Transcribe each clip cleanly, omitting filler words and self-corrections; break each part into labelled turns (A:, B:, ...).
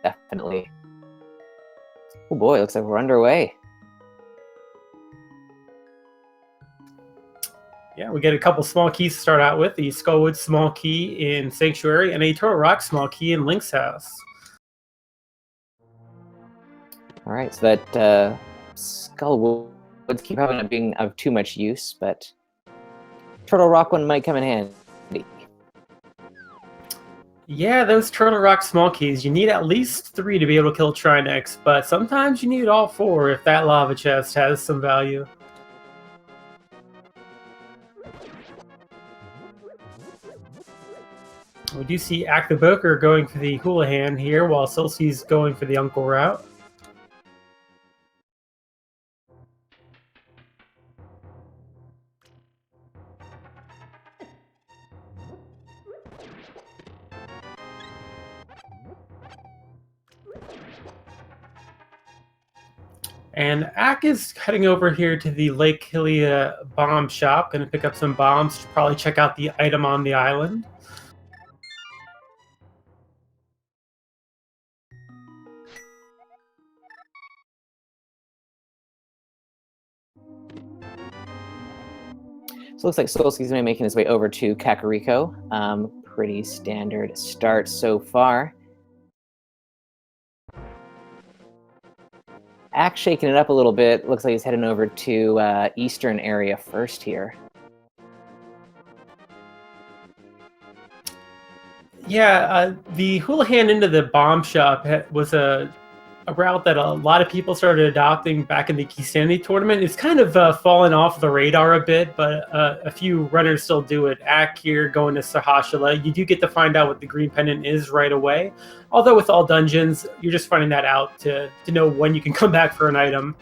A: definitely. Oh boy, looks like we're underway.
B: Yeah, we get a couple small keys to start out with. The Skullwood small key in Sanctuary and a Turtle Rock small key in Link's house.
A: All right, so that Skullwood's key probably not being of too much use, but Turtle Rock one might come in handy.
B: Yeah, those Turtle Rock small keys, you need at least 3 to be able to kill Trinex, but sometimes you need all 4 if that lava chest has some value. We do see AcktheBoker going for the Houlihan here, while Solski's going for the Uncle route. And Ack is heading over here to the Lake Hylia bomb shop, going to pick up some bombs to probably check out the item on the island.
A: So it looks like Solski's going to be making his way over to Kakariko. Pretty standard start so far. Ack shaking it up a little bit. Looks like he's heading over to Eastern area first here.
B: Yeah, the Houlihan into the bomb shop was a route that a lot of people started adopting back in the Kisani tournament. It's kind of fallen off the radar a bit, but a few runners still do it. Ack here going to Sahashala. You do get to find out what the green pendant is right away. Although with all dungeons, you're just finding that out to know when you can come back for an item.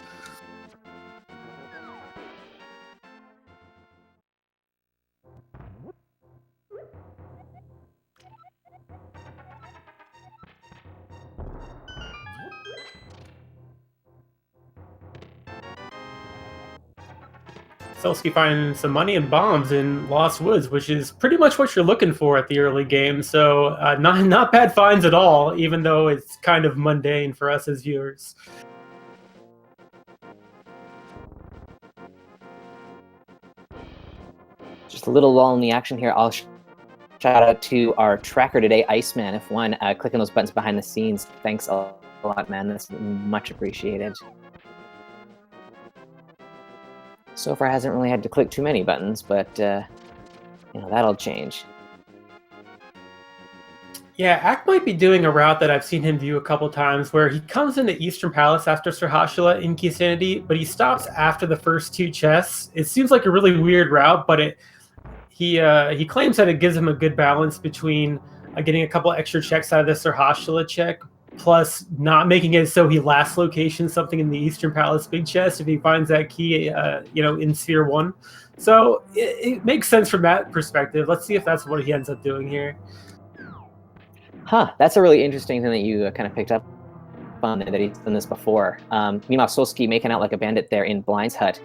B: Solski finding some money and bombs in Lost Woods, which is pretty much what you're looking for at the early game. So not bad finds at all, even though it's kind of mundane for us as viewers.
A: Just a little lull in the action here. I'll shout out to our tracker today, Iceman, F1, clicking those buttons behind the scenes. Thanks a lot, man. That's much appreciated. So far, hasn't really had to click too many buttons, but you know, that'll change.
B: Yeah, Ack might be doing a route that I've seen him do a couple times, where he comes into Eastern Palace after Sahashala in Kisanity, but he stops after the first 2 chests. It seems like a really weird route, but he claims that it gives him a good balance between getting a couple extra checks out of the Sahashala check, plus not making it so he last location something in the Eastern Palace big chest if he finds that key, in Sphere 1. So it makes sense from that perspective. Let's see if that's what he ends up doing here.
A: Huh, that's a really interesting thing that you kind of picked up on, that he's done this before. Meanwhile, Solski making out like a bandit there in Blind's hut.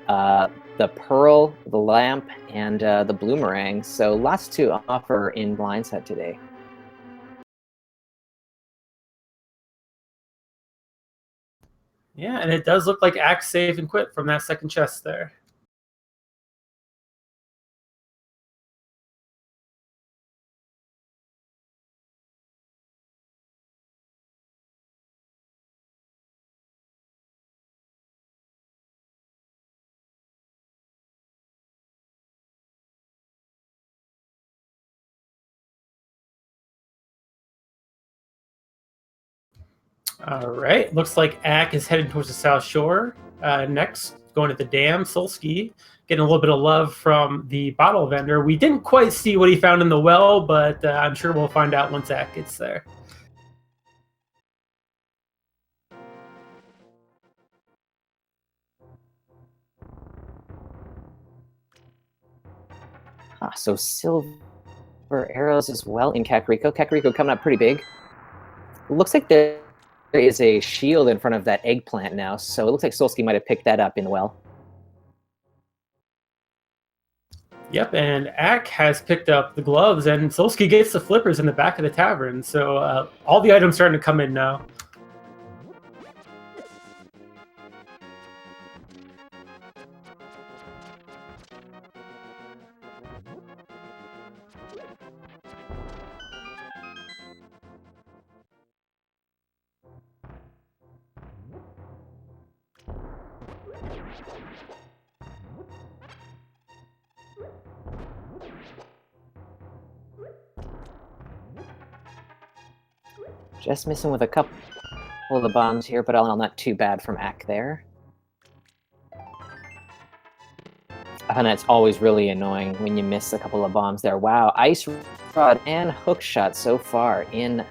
A: The pearl, the lamp, and the bloomerang. So lots to offer in Blind's hut today.
B: Yeah, and it does look like Ack save and quit from that second chest there. All right, looks like Ack is headed towards the South Shore. Next, going to the dam, Solski, getting a little bit of love from the bottle vendor. We didn't quite see what he found in the well, but I'm sure we'll find out once Ack gets there.
A: So silver arrows as well in Kakariko. Kakariko coming up pretty big. Looks like there is a shield in front of that eggplant now, so it looks like Solski might have picked that up in the well.
B: Yep, and Ack has picked up the gloves, and Solski gets the flippers in the back of the tavern. So all the items starting to come in now.
A: Just missing with a couple of the bombs here, but all in all, not too bad from Ack there. I find that's always really annoying when you miss a couple of bombs there. Wow, Ice Rod and Hook Shot so far in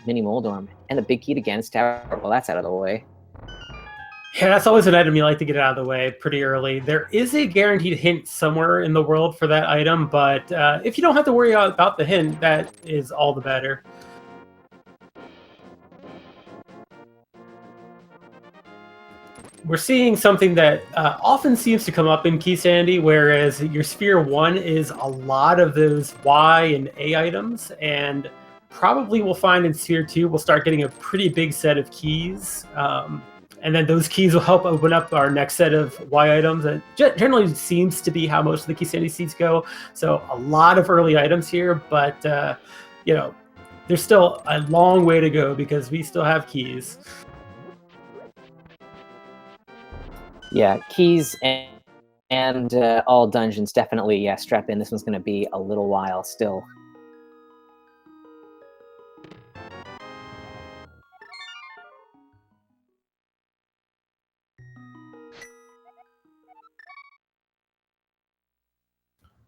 A: Mini Moldorm. And the big key to Ganon's Tower, well, that's out of the way.
B: Yeah, that's always an item you like to get out of the way pretty early. There is a guaranteed hint somewhere in the world for that item, but if you don't have to worry about the hint, that is all the better. We're seeing something that often seems to come up in Key Sandy, whereas your Sphere 1 is a lot of those Y and A items, and probably we'll find in Sphere 2 we'll start getting a pretty big set of keys, and then those keys will help open up our next set of Y items. It generally seems to be how most of the Key Sandy seeds go, so a lot of early items here, but you know, there's still a long way to go because we still have keys.
A: Yeah, keys and all dungeons definitely, yeah, strap in. This one's going to be a little while still.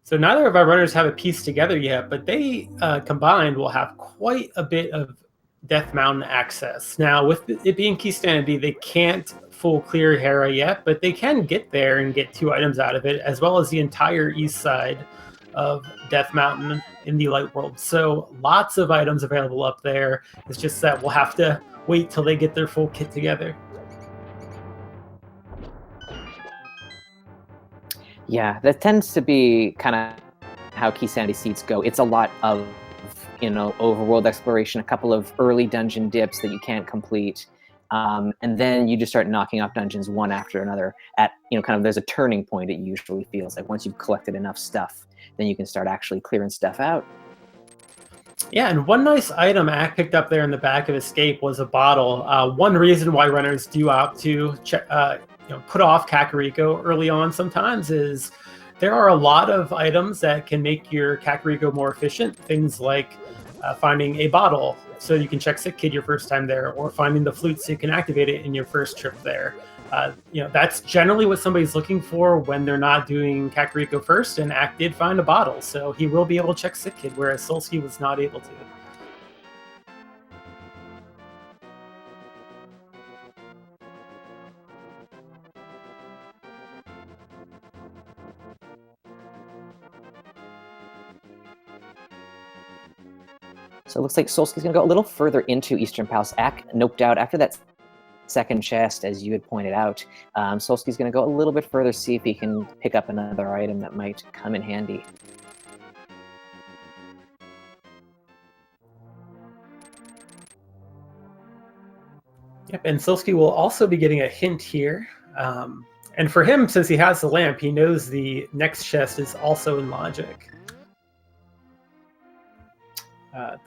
B: So neither of our runners have a piece together yet, but they combined will have quite a bit of Death Mountain access. Now, with it being Key Sandy, they can't full clear Hera yet, but they can get there and get 2 items out of it, as well as the entire east side of Death Mountain in the Light World. So lots of items available up there. It's just that we'll have to wait till they get their full kit together.
A: Yeah, that tends to be kind of how Key Sandy seeds go. It's a lot of, you know, overworld exploration, a couple of early dungeon dips that you can't complete, and then you just start knocking off dungeons one after another. At, you know, kind of there's a turning point. It usually feels like once you've collected enough stuff, then you can start actually clearing stuff out.
B: Yeah, and one nice item Ack picked up there in the back of Escape was a bottle. One reason why runners do opt to put off Kakariko early on sometimes is there are a lot of items that can make your Kakariko more efficient. Things like finding a bottle so you can check Sick Kid your first time there, or finding the flute so you can activate it in your first trip there. That's generally what somebody's looking for when they're not doing Kakariko first, and Ack did find a bottle, so he will be able to check Sick Kid, whereas Solski was not able to.
A: So it looks like Solski's going to go a little further into Eastern Palace. Ack noped out after that second chest, as you had pointed out. Solski's going to go a little bit further, see if he can pick up another item that might come in handy.
B: Yep, and Solski will also be getting a hint here. And for him, since he has the lamp, he knows the next chest is also in logic.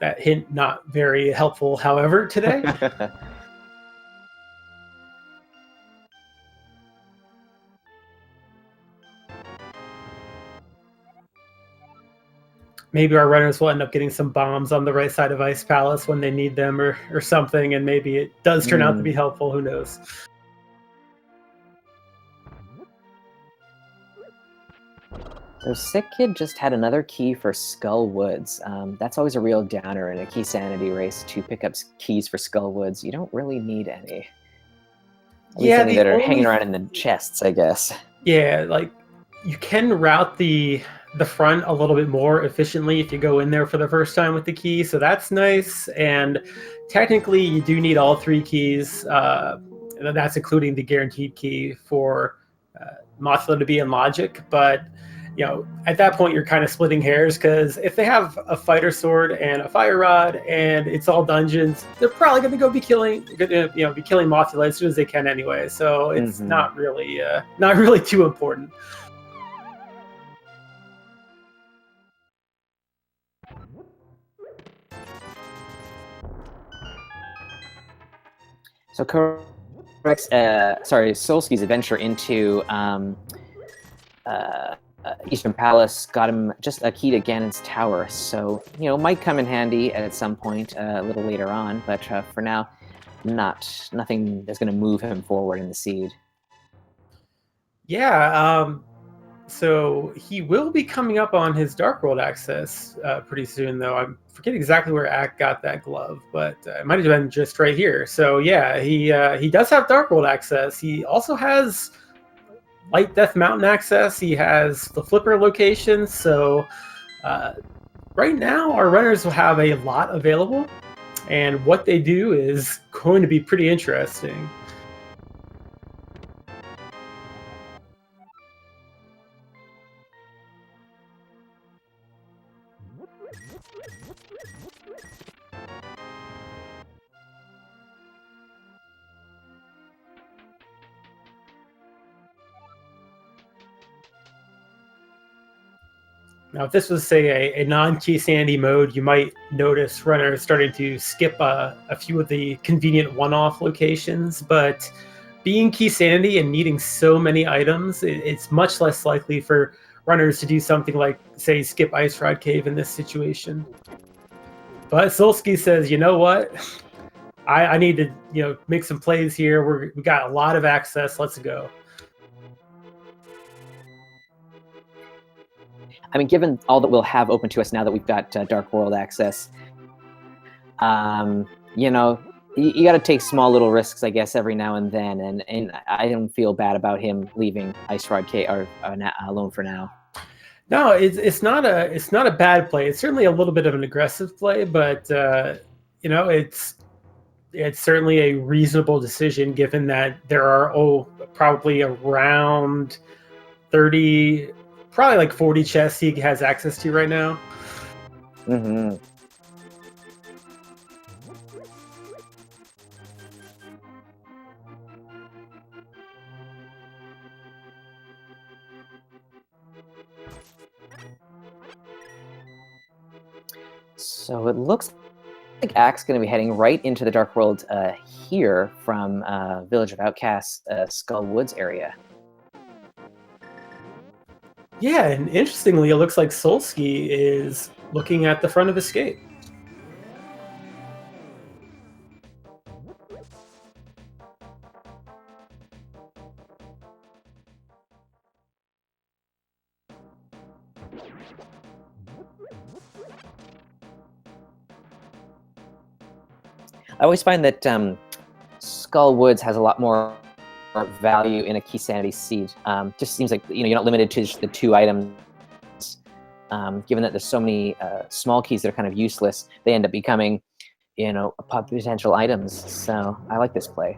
B: That hint not very helpful, however, today. Maybe our runners will end up getting some bombs on the right side of Ice Palace when they need them, or something, and maybe it does turn out to be helpful. Who knows?
A: So Sick Kid just had another key for Skull Woods. That's always a real downer in a Key Sanity race to pick up keys for Skull Woods. You don't really need any. At least any that are hanging around in the chests, I guess.
B: Yeah, like you can route the front a little bit more efficiently if you go in there for the first time with the key, so that's nice. And technically, you do need all 3 keys. That's including the guaranteed key for Mothra to be in logic, but at that point you're kind of splitting hairs, because if they have a fighter sword and a fire rod and it's all dungeons, they're probably going to be killing Mothula as soon as they can anyway. So it's not really too important.
A: So correct. Solski's adventure into Eastern Palace got him just a key to Ganon's tower. So might come in handy at some point a little later on. But for now, nothing that's going to move him forward in the seed.
B: Yeah. So he will be coming up on his Dark World access pretty soon, though. I forget exactly where Ack got that glove, but it might have been just right here. So yeah, he does have Dark World access. He also has Light Death Mountain access. He has the Flipper location. So right now, our runners will have a lot available, and what they do is going to be pretty interesting. Now, if this was, say, a non-key sandy mode, you might notice runners starting to skip a few of the convenient one-off locations, but being key sandy and needing so many items, it's much less likely for runners to do something like, say, skip Ice Rod Cave in this situation. But Solski says, you know what? I need to make some plays here. We got a lot of access. Let's go.
A: I mean, given all that we'll have open to us now that we've got Dark World access, you got to take small little risks, I guess, every now and then. And I don't feel bad about him leaving Ice Rod K alone for now.
B: No, it's not a bad play. It's certainly a little bit of an aggressive play, but it's certainly a reasonable decision given that there are probably around 30. Probably like 40 chests he has access to right now.
A: Mm-hmm. So it looks like Ack's going to be heading right into the Dark World here from Village of Outcasts, Skull Woods area.
B: Yeah, and interestingly, it looks like Solski is looking at the front of Escape.
A: I always find that Skull Woods has a lot more value in a key sanity seed. Just seems like you're not limited to just the 2 items. Given that there's so many small keys that are kind of useless, they end up becoming potential items. So I like this play.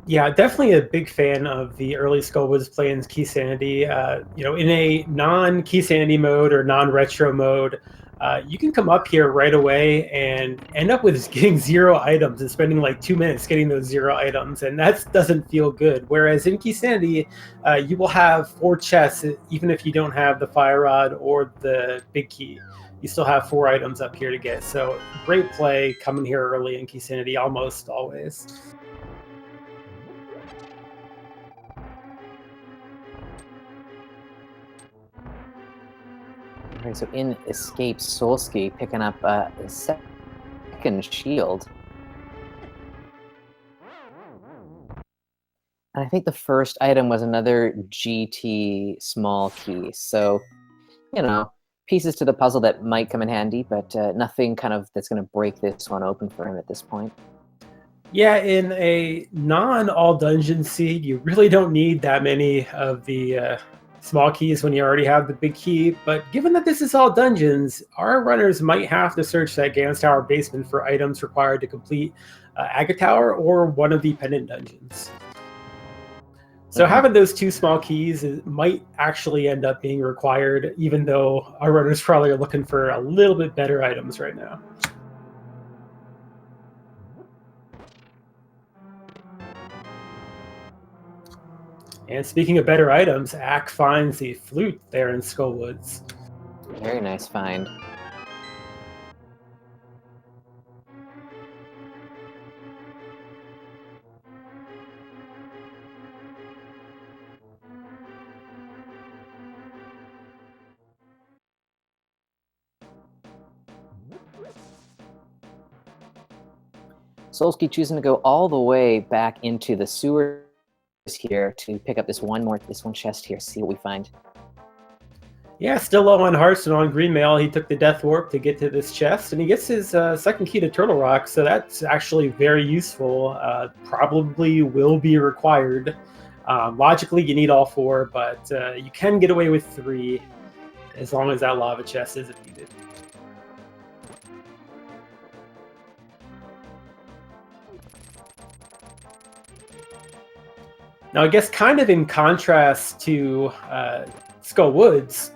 B: Yeah, definitely a big fan of the early Skull Woods play in key sanity. In a non-key sanity mode or non-retro mode, you can come up here right away and end up with getting 0 items and spending like 2 minutes getting those 0 items, and that doesn't feel good. Whereas in key sanity, you will have 4 chests, even if you don't have the fire rod or the big key. You still have 4 items up here to get. So great play coming here early in key sanity, almost always.
A: Okay, so in Escape, Solski picking up a second shield. And I think the first item was another GT small key. So, pieces to the puzzle that might come in handy, but nothing kind of that's going to break this one open for him at this point.
B: Yeah, in a non-all dungeon seed, you really don't need that many of the small keys when you already have the big key, but given that this is all dungeons, our runners might have to search that Ganon's Tower basement for items required to complete Agate Tower or one of the pendant dungeons. So having those 2 small keys might actually end up being required, even though our runners probably are looking for a little bit better items right now. And speaking of better items, Ack finds the flute there in Skullwoods.
A: Very nice find. Solski choosing to go all the way back into the sewers here to pick up this one chest here, see what we find.
B: Yeah, still low on hearts and on green mail. He took the death warp to get to this chest, and he gets his second key to Turtle Rock, so that's actually very useful. Probably will be required. Logically, you need all 4, but you can get away with 3 as long as that lava chest isn't needed. Now, I guess kind of in contrast to Skull Woods,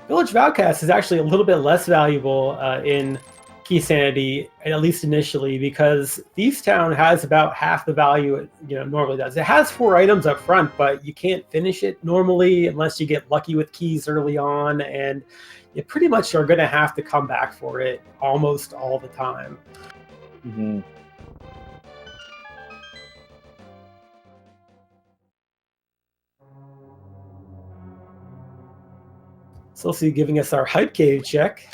B: Village of Outcasts is actually a little bit less valuable in Key Sanity, at least initially, because Thieves Town has about half the value it normally does. It has 4 items up front, but you can't finish it normally unless you get lucky with keys early on, and you pretty much are going to have to come back for it almost all the time.
A: Mm-hmm.
B: Solski giving us our hype cave check.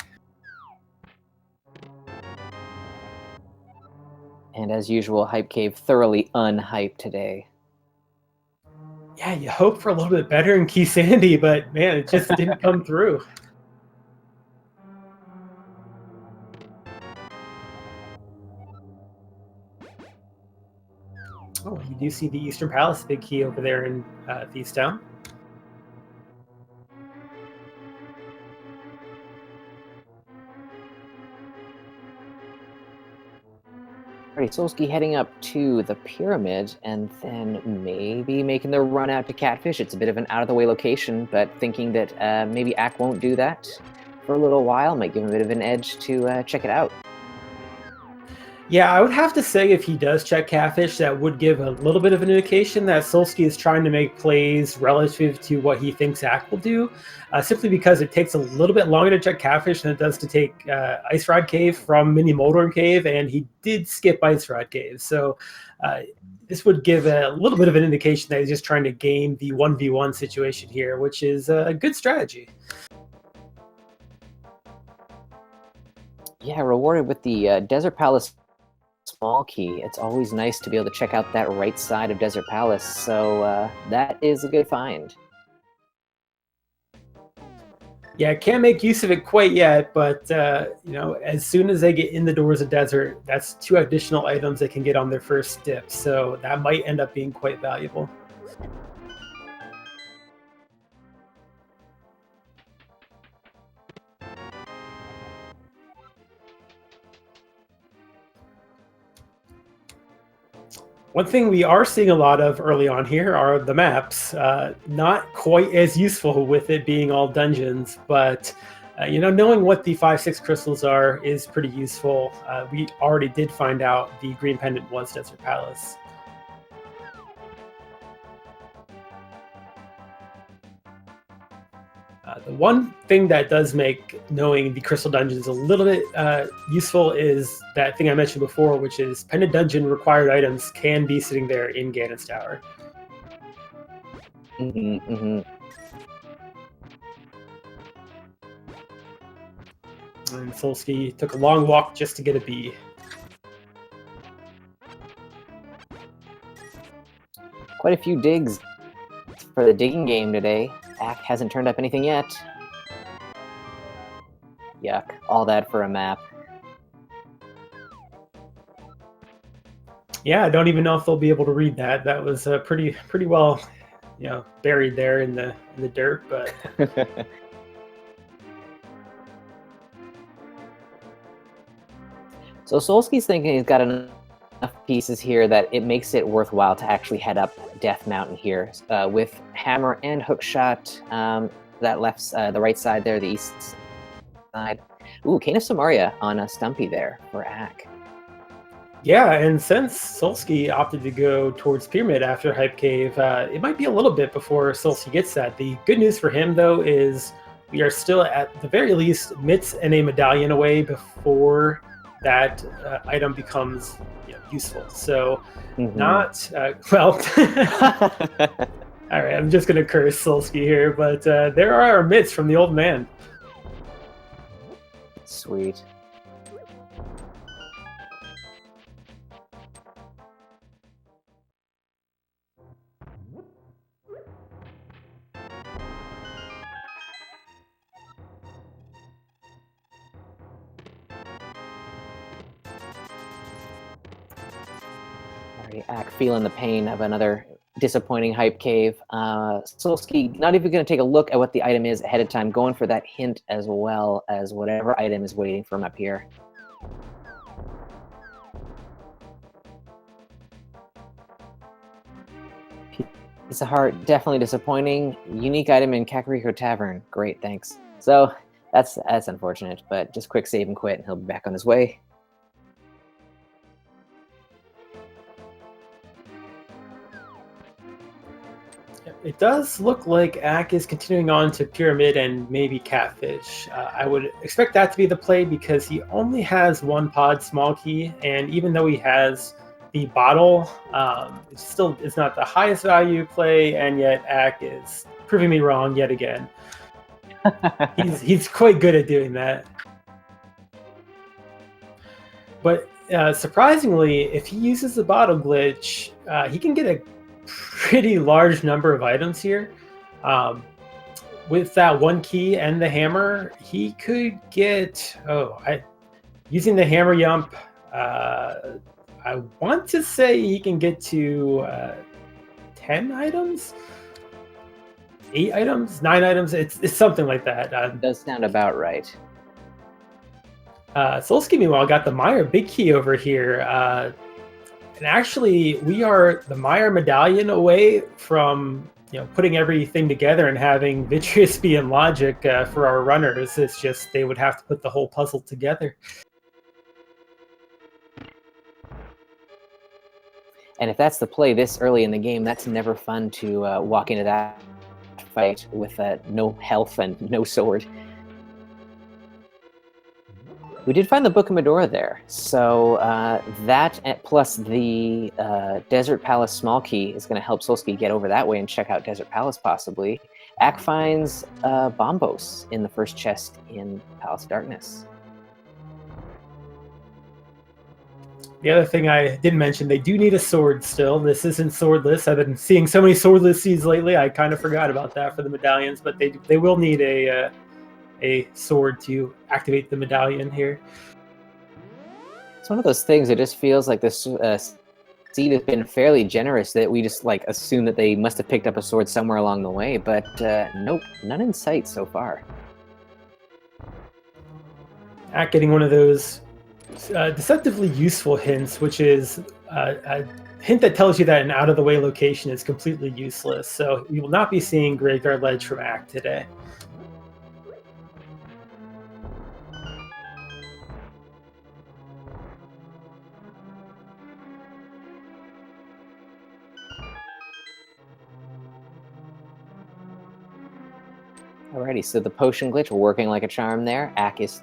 A: And as usual, Hype Cave thoroughly unhyped today.
B: Yeah, you hope for a little bit better in Key Sandy, but man, it just didn't come through. Oh, you do see the Eastern Palace big key over there in Thieves Town.
A: Alright, Solski heading up to the pyramid and then maybe making the run out to Catfish. It's a bit of an out-of-the-way location, but thinking that maybe Ack won't do that for a little while. Might give him a bit of an edge to check it out.
B: Yeah, I would have to say if he does check Catfish, that would give a little bit of an indication that Solski is trying to make plays relative to what he thinks Ack will do, simply because it takes a little bit longer to check Catfish than it does to take Ice Rod Cave from Mini Moldorm Cave, and he did skip Ice Rod Cave. So this would give a little bit of an indication that he's just trying to game the 1v1 situation here, which is a good strategy.
A: Yeah, rewarded with the Desert Palace small key. It's always nice to be able to check out that right side of Desert Palace, so that is a good find.
B: Yeah, can't make use of it quite yet, but as soon as they get in the doors of Desert, that's 2 additional items they can get on their first dip, so that might end up being quite valuable. One thing we are seeing a lot of early on here are the maps. Not quite as useful with it being all dungeons, but knowing what the 5-6 crystals are is pretty useful. We already did find out the green pendant was Desert Palace. The one thing that does make knowing the crystal dungeons a little bit useful is that thing I mentioned before, which is pendant dungeon required items can be sitting there in Ganon's Tower.
A: Mm-hmm, mm-hmm.
B: And Solski took a long walk just to get a B.
A: Quite a few digs for the digging game today. Ack hasn't turned up anything yet. Yuck, all that for a map.
B: Yeah, I don't even know if they'll be able to read that. That was pretty well, buried there in the dirt. But
A: so Solski's thinking he's got enough pieces here that it makes it worthwhile to actually head up Death Mountain here with hammer and hook shot. That left, the right side there, the east side. Ooh, Cane of Samaria on a Stumpy there for Ack.
B: Yeah, and since Solski opted to go towards Pyramid after Hype Cave, it might be a little bit before Solski gets that. The good news for him, though, is we are still at the very least mitts and a medallion away before that item becomes useful. So, not, well, all right, I'm just going to curse Solski here, but there are our mitts from the old man.
A: Sweet. Ack feeling the pain of another disappointing Hype Cave. Solski not even going to take a look at what the item is ahead of time, going for that hint as well as whatever item is waiting for him up here. Piece of heart, definitely disappointing. Unique item in Kakariko Tavern. Great, thanks. So that's unfortunate, but just quick save and quit, and he'll be back on his way.
B: It does look like Ack is continuing on to Pyramid and maybe Catfish. I would expect that to be the play because he only has one pod small key, and even though he has the bottle, it's not the highest value play, and yet Ack is proving me wrong yet again. He's quite good at doing that. But surprisingly, if he uses the bottle glitch, he can get a pretty large number of items here. With that one key and the hammer, he could get, using the hammer yump, I want to say he can get to 10 items? 8 items? 9 items? It's something like that.
A: It does sound about right.
B: Solski, meanwhile, got the Mire big key over here. And actually, we are the Mire medallion away from putting everything together and having Vitreous be in logic for our runners. It's just they would have to put the whole puzzle together.
A: And if that's the play this early in the game, that's never fun to walk into that fight with no health and no sword. We did find the Book of Medora there, so that plus the Desert Palace small key is going to help Solski get over that way and check out Desert Palace possibly. Ack finds Bombos in the first chest in Palace of Darkness.
B: The other thing I didn't mention, they do need a sword still. This isn't swordless. I've been seeing so many swordless seeds lately, I kind of forgot about that for the medallions, but they will need a sword to activate the medallion here.
A: It's one of those things, it just feels like this seed has been fairly generous that we just assume that they must have picked up a sword somewhere along the way, but nope, none in sight so far.
B: Ack getting one of those deceptively useful hints, which is a hint that tells you that an out-of-the-way location is completely useless, so we will not be seeing Graveyard Ledge from Ack today.
A: Alrighty, so the potion glitch working like a charm there. Ack is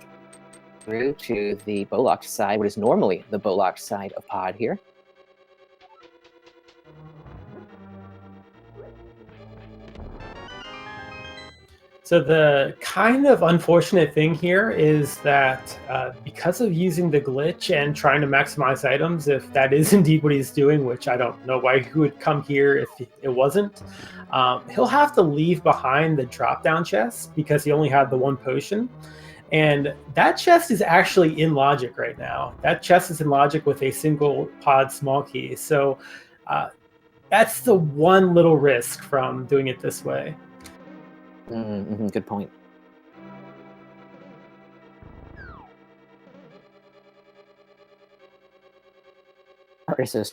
A: through to the bow-locked side, what is normally the bow-locked side of Pod here.
B: So the kind of unfortunate thing here is that because of using the glitch and trying to maximize items, if that is indeed what he's doing, which I don't know why he would come here if it wasn't, he'll have to leave behind the drop-down chest because he only had the one potion. And that chest is actually in logic right now. That chest is in logic with a single pod small key. So that's the one little risk from doing it this way.
A: Good point. All Okay, so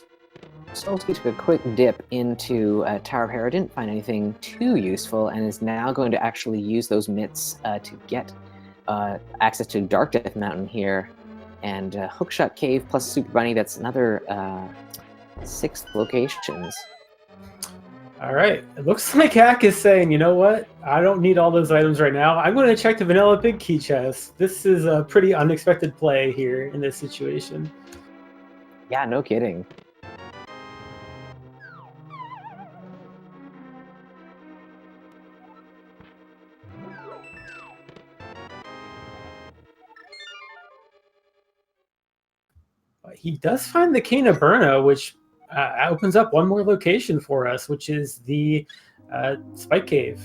A: Solski took a quick dip into Tower of Hera, didn't find anything too useful, and is now going to actually use those mitts to get access to Dark Death Mountain here. And Hookshot Cave plus Super Bunny, that's another 6 locations.
B: All right. It looks like Hack is saying, you know what? I don't need all those items right now. I'm going to check the Vanilla Pig key chest. This is a pretty unexpected play here in this situation.
A: Yeah, no kidding.
B: He does find the Cane of Burna, which opens up one more location for us, which is the Spike Cave.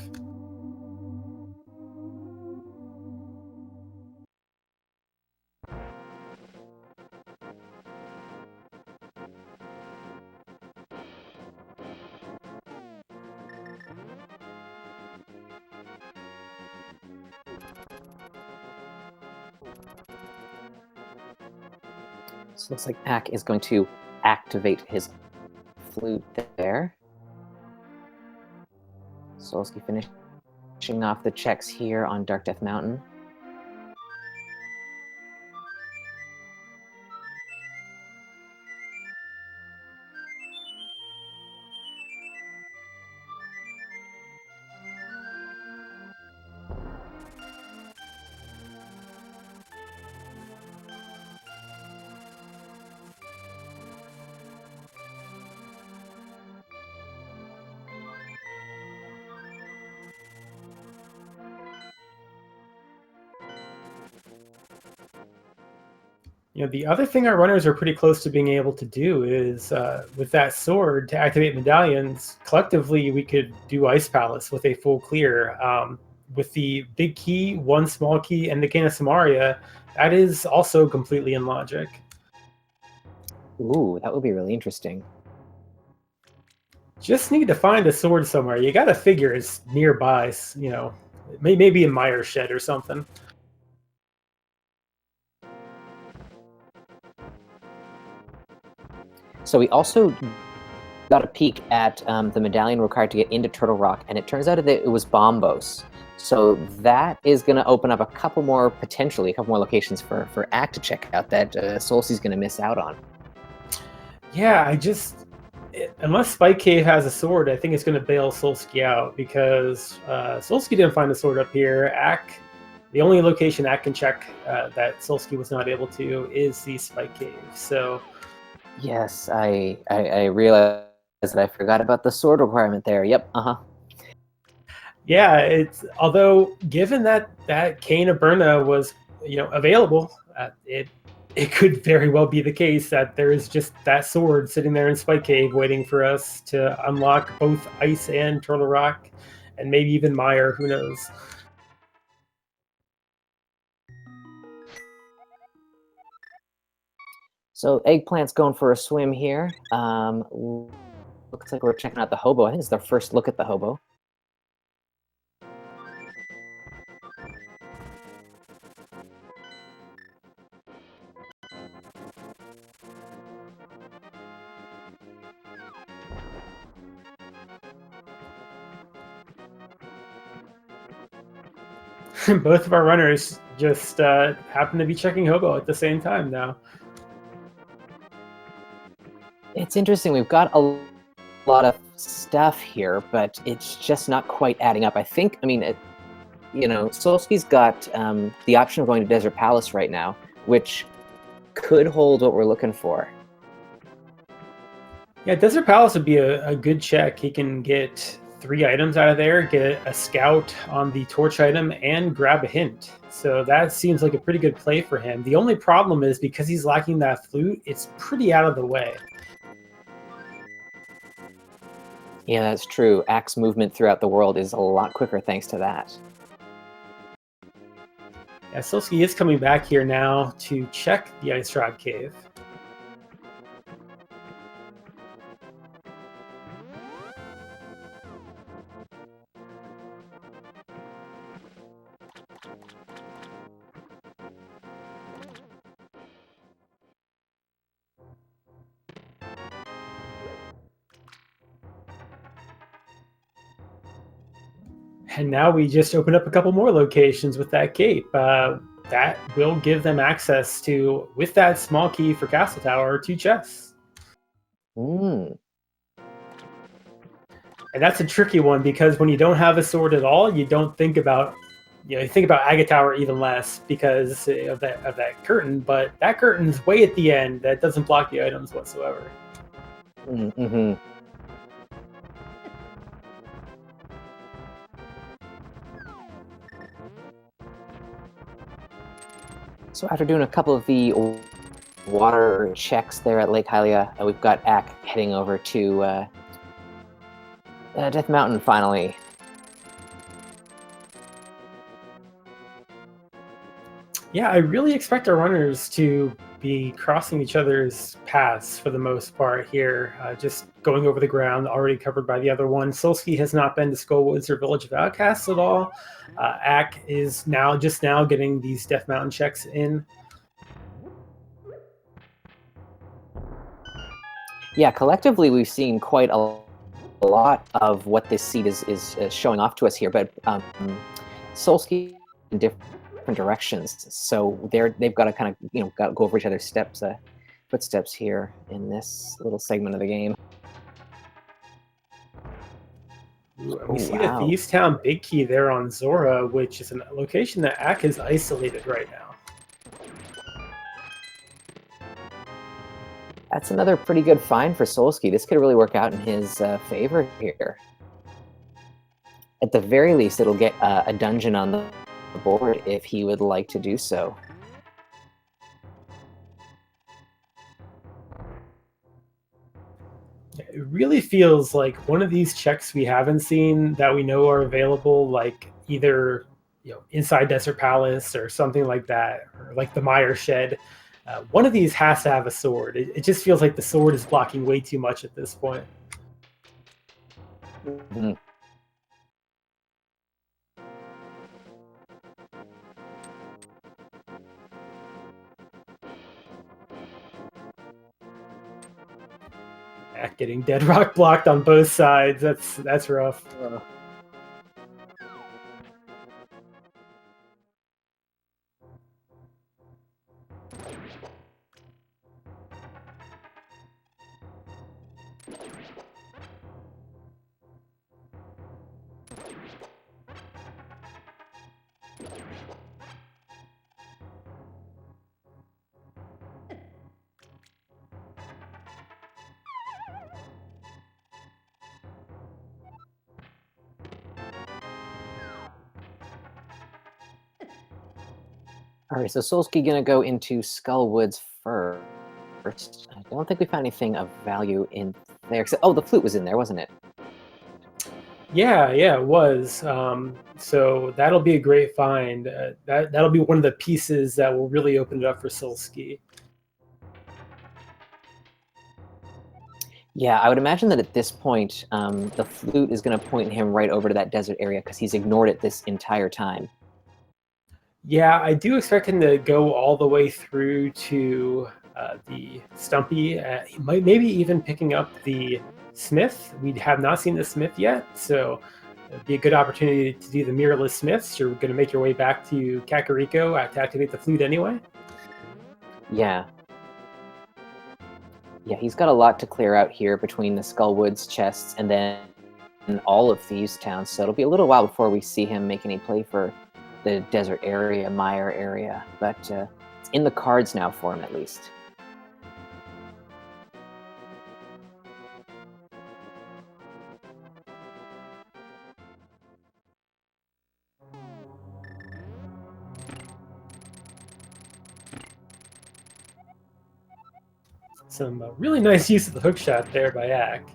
A: So it looks like Ack is going to activate his flute there. Solski finishing off the checks here on Dark Death Mountain.
B: You know, the other thing our runners are pretty close to being able to do is with that sword to activate medallions. Collectively, we could do Ice Palace with a full clear. With the big key, one small key, and the Cane of Samaria, that is also completely in logic.
A: Ooh, that would be really interesting.
B: Just need to find a sword somewhere. You got to figure it's nearby. You know, maybe in Mire Shed or something.
A: So we also got a peek at the medallion required to get into Turtle Rock, and it turns out that it was Bombos. So that is going to open up a couple more locations for Ack to check out that Solski's going to miss out on.
B: Yeah, unless Spike Cave has a sword, I think it's going to bail Solski out because Solski didn't find a sword up here. The only location Ack can check that Solski was not able to is the Spike Cave. So
A: yes, I realized that I forgot about the sword requirement there. Yep,
B: yeah, although given that Cane of Burna was available, it could very well be the case that there is just that sword sitting there in Spike Cave waiting for us to unlock both Ice and Turtle Rock, and maybe even Mire. Who knows?
A: So Eggplant's going for a swim here. Looks like we're checking out the hobo. I think it's their first look at the hobo.
B: Both of our runners just happen to be checking hobo at the same time now.
A: It's interesting. We've got a lot of stuff here, but it's just not quite adding up. Solski's got the option of going to Desert Palace right now, which could hold what we're looking for.
B: Yeah, Desert Palace would be a good check. He can get 3 items out of there, get a scout on the torch item, and grab a hint. So that seems like a pretty good play for him. The only problem is because he's lacking that flute, it's pretty out of the way.
A: Yeah, that's true. Axe movement throughout the world is a lot quicker thanks to that.
B: Yeah, Solski is coming back here now to check the Ice Rod Cave. And now we just open up a couple more locations with that cape. That will give them access to, with that small key for Castle Tower, 2 chests.
A: Mm.
B: And that's a tricky one because when you don't have a sword at all, you don't think about, you think about Agate Tower even less because of that curtain. But that curtain's way at the end. That doesn't block the items whatsoever.
A: Mm-hmm. So after doing a couple of the water checks there at Lake Hylia, we've got Ack heading over to Death Mountain finally.
B: Yeah, I really expect our runners to be crossing each other's paths for the most part here, just going over the ground already covered by the other one. Solski has not been to Skullwoods or Village of Outcasts at all. Ack is just now getting these Death Mountain checks in.
A: Yeah, collectively we've seen quite a lot of what this seed is showing off to us here, but Solski in different directions, so they've got to kind of go over each other's footsteps here in this little segment of the game.
B: We see the Thieves Town Big Key there on Zora, which is a location that Ack is isolated right now.
A: That's another pretty good find for Solski. This could really work out in his favor here. At the very least, it'll get a dungeon on the board if he would like to do so.
B: It really feels like one of these checks we haven't seen that we know are available, like either inside Desert Palace or something like that, or like the Mire Shed. One of these has to have a sword. It just feels like the sword is blocking way too much at this point.
A: Mm-hmm.
B: Getting dead rock blocked on both sides. That's rough.
A: All right, so Solski gonna go into Skullwoods first. I don't think we found anything of value in there. Oh, the flute was in there, wasn't it?
B: Yeah, it was. So that'll be a great find. That'll be one of the pieces that will really open it up for Solski.
A: Yeah, I would imagine that at this point, the flute is going to point him right over to that desert area because he's ignored it this entire time.
B: Yeah, I do expect him to go all the way through to the Stumpy. He might maybe even picking up the Smith. We have not seen the Smith yet, so it'd be a good opportunity to do the mirrorless Smiths. You're going to make your way back to Kakariko to activate the flute anyway.
A: Yeah. Yeah, he's got a lot to clear out here between the Skullwoods chests and then all of Thieves Town, so it'll be a little while before we see him make any play for the desert area, Mire area, but it's in the cards now for him at least.
B: Some really nice use of the hook shot there by Ack.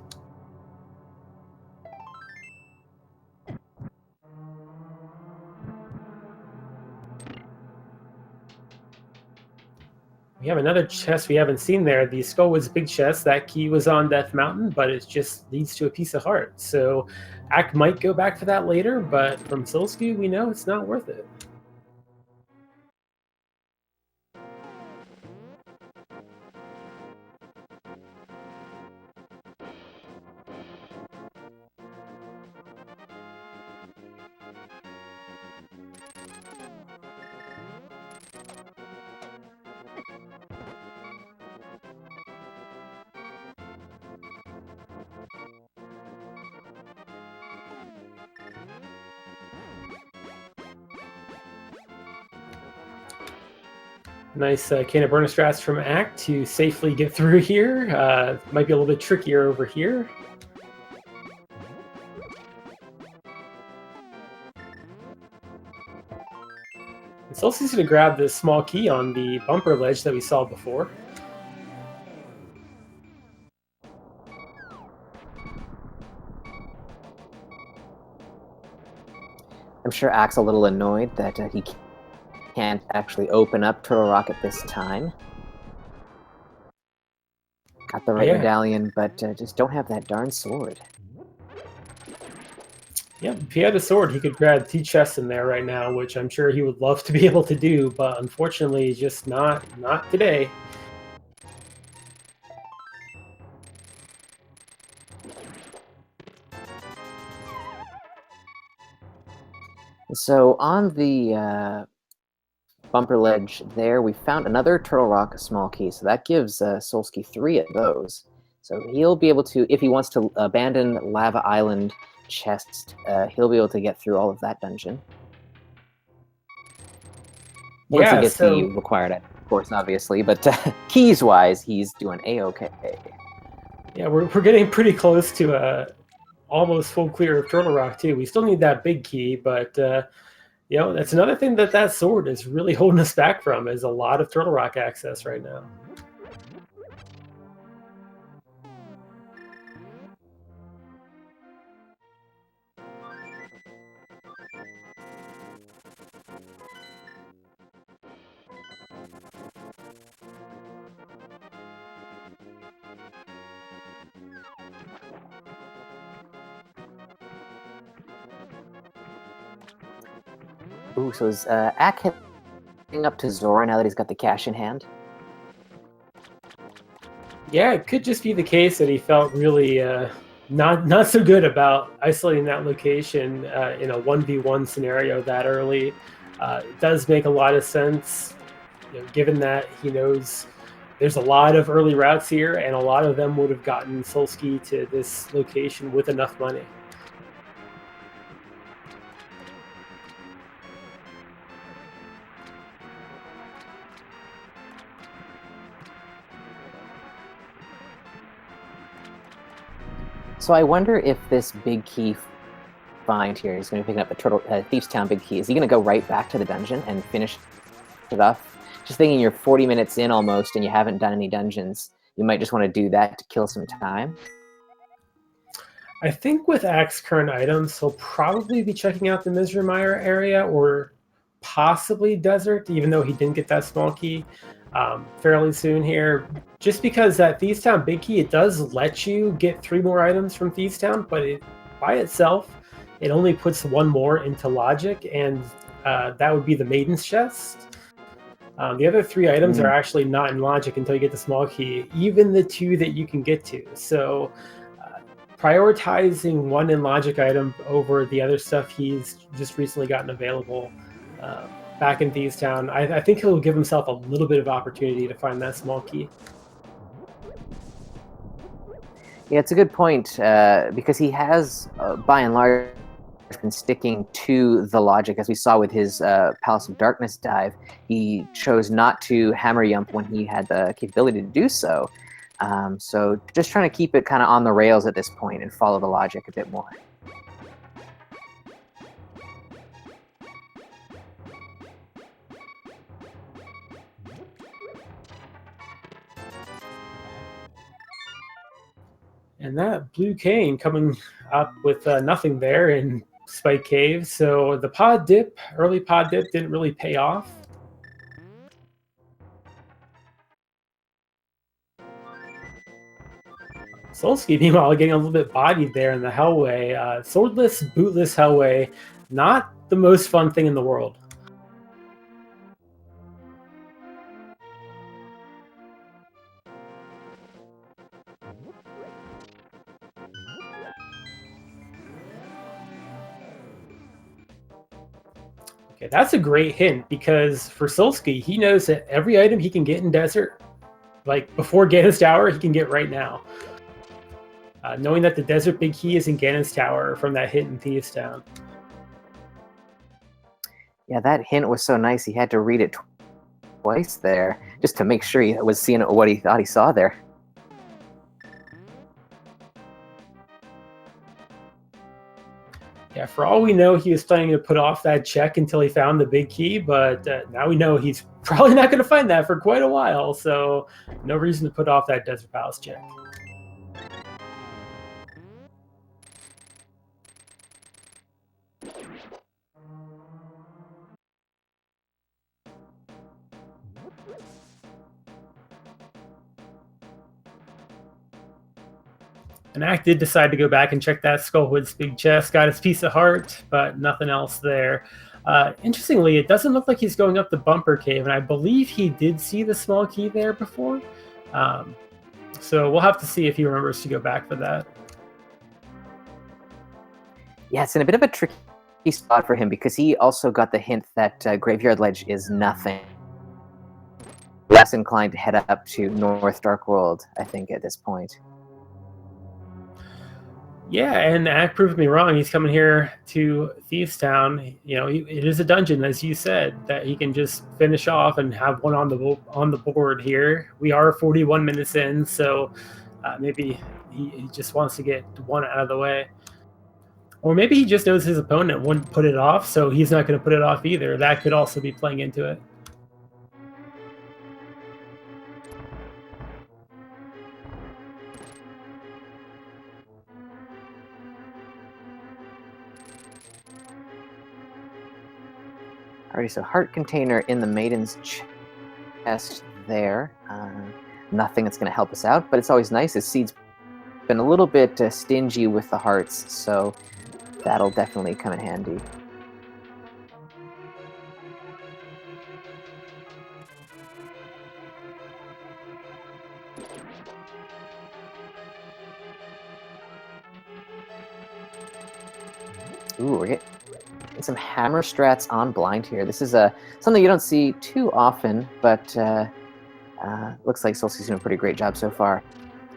B: We have another chest we haven't seen there. The Skullwoods big chest. That key was on Death Mountain, but it just leads to a piece of heart. So Ack might go back for that later, but from Solski, we know it's not worth it. Nice can of burner strats from Act to safely get through here. Might be a little bit trickier over here. Solski's going to grab this small key on the bumper ledge that we saw before.
A: I'm sure Ack's a little annoyed that he can't actually open up Turtle Rock at this time. Got the right medallion, but just don't have that darn sword.
B: Yeah, if he had a sword, he could grab 2 chests in there right now, which I'm sure he would love to be able to do, but unfortunately, just not today.
A: So on the bumper ledge there, we found another Turtle Rock small key, so that gives Solski 3 of those. So he'll be able to, if he wants to abandon Lava Island chest, he'll be able to get through all of that dungeon. Once he gets the required, of course, obviously, but keys-wise, he's doing A-okay.
B: Yeah, we're getting pretty close to almost full clear of Turtle Rock, too. We still need that big key, but, you know, that's another thing that sword is really holding us back from, is a lot of Turtle Rock access right now.
A: Ooh, so is Ack heading up to Zora now that he's got the cash in hand?
B: Yeah, it could just be the case that he felt really not so good about isolating that location in a 1v1 scenario that early. It does make a lot of sense, you know, given that he knows there's a lot of early routes here, and a lot of them would have gotten Solski to this location with enough money.
A: So I wonder if this big key find here is going to be picking up the Thief's Town big key. Is he going to go right back to the dungeon and finish it off? Just thinking you're 40 minutes in almost and you haven't done any dungeons. You might just want to do that to kill some time.
B: I think with Ack's current items, he'll probably be checking out the Mire area or possibly Desert, even though he didn't get that small key fairly soon here. Just because that Thieves Town big key, it does let you get 3 more items from Thieves Town, but it, by itself, it only puts 1 more into Logic, and that would be the Maiden's Chest. The other 3 items are actually not in Logic until you get the small key, even the 2 that you can get to. So prioritizing 1 in Logic item over the other stuff he's just recently gotten available back in Thieves Town, I think he'll give himself a little bit of opportunity to find that small key.
A: Yeah, it's a good point, because he has, by and large, been sticking to the logic, as we saw with his Palace of Darkness dive. He chose not to hammer yump when he had the capability to do so. So just trying to keep it kind of on the rails at this point and follow the logic a bit more.
B: And that blue cane coming up with nothing there in Spike Cave. So the pod dip, early pod dip, didn't really pay off. Solski, meanwhile, getting a little bit bodied there in the Hellway. Swordless, bootless Hellway, not the most fun thing in the world. Okay, that's a great hint, because for Solski, he knows that every item he can get in Desert, like before Ganon's Tower, he can get right now. Knowing that the Desert Big Key is in Ganon's Tower from that hint in Thieves Town.
A: Yeah, that hint was so nice, he had to read it twice there, just to make sure he was seeing what he thought he saw there.
B: Yeah, for all we know, he was planning to put off that check until he found the big key, but now we know he's probably not going to find that for quite a while, so no reason to put off that Desert Palace check. And Ack did decide to go back and check that Skullwood's big chest, got his piece of heart, but nothing else there. Interestingly, it doesn't look like he's going up the bumper cave, and I believe he did see the small key there before. So we'll have to see if he remembers to go back for that.
A: Yeah, it's in a bit of a tricky spot for him because he also got the hint that Graveyard Ledge is nothing. Less inclined to head up to North Dark World, I think, at this point.
B: Yeah, and Ack proved me wrong. He's coming here to Thieves Town. You know, it is a dungeon, as you said, that he can just finish off and have one on the board here. We are 41 minutes in, so maybe he just wants to get one out of the way. Or maybe he just knows his opponent wouldn't put it off, so he's not going to put it off either. That could also be playing into it.
A: Alrighty, so heart container in the maiden's chest there. Nothing that's going to help us out, but it's always nice. His seed's been a little bit stingy with the hearts, so that'll definitely come in handy. Ooh, we're getting some hammer strats on blind here. This is something you don't see too often, but looks like Solski's doing a pretty great job so far.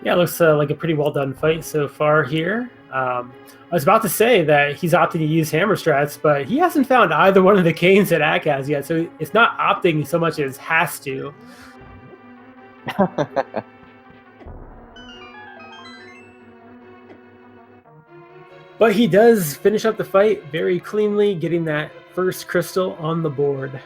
B: Yeah, it looks like a pretty well done fight so far here. I was about to say that he's opting to use hammer strats, but he hasn't found either one of the canes that Ack has yet, so it's not opting so much as has to. But he does finish up the fight very cleanly, getting that first crystal on the board.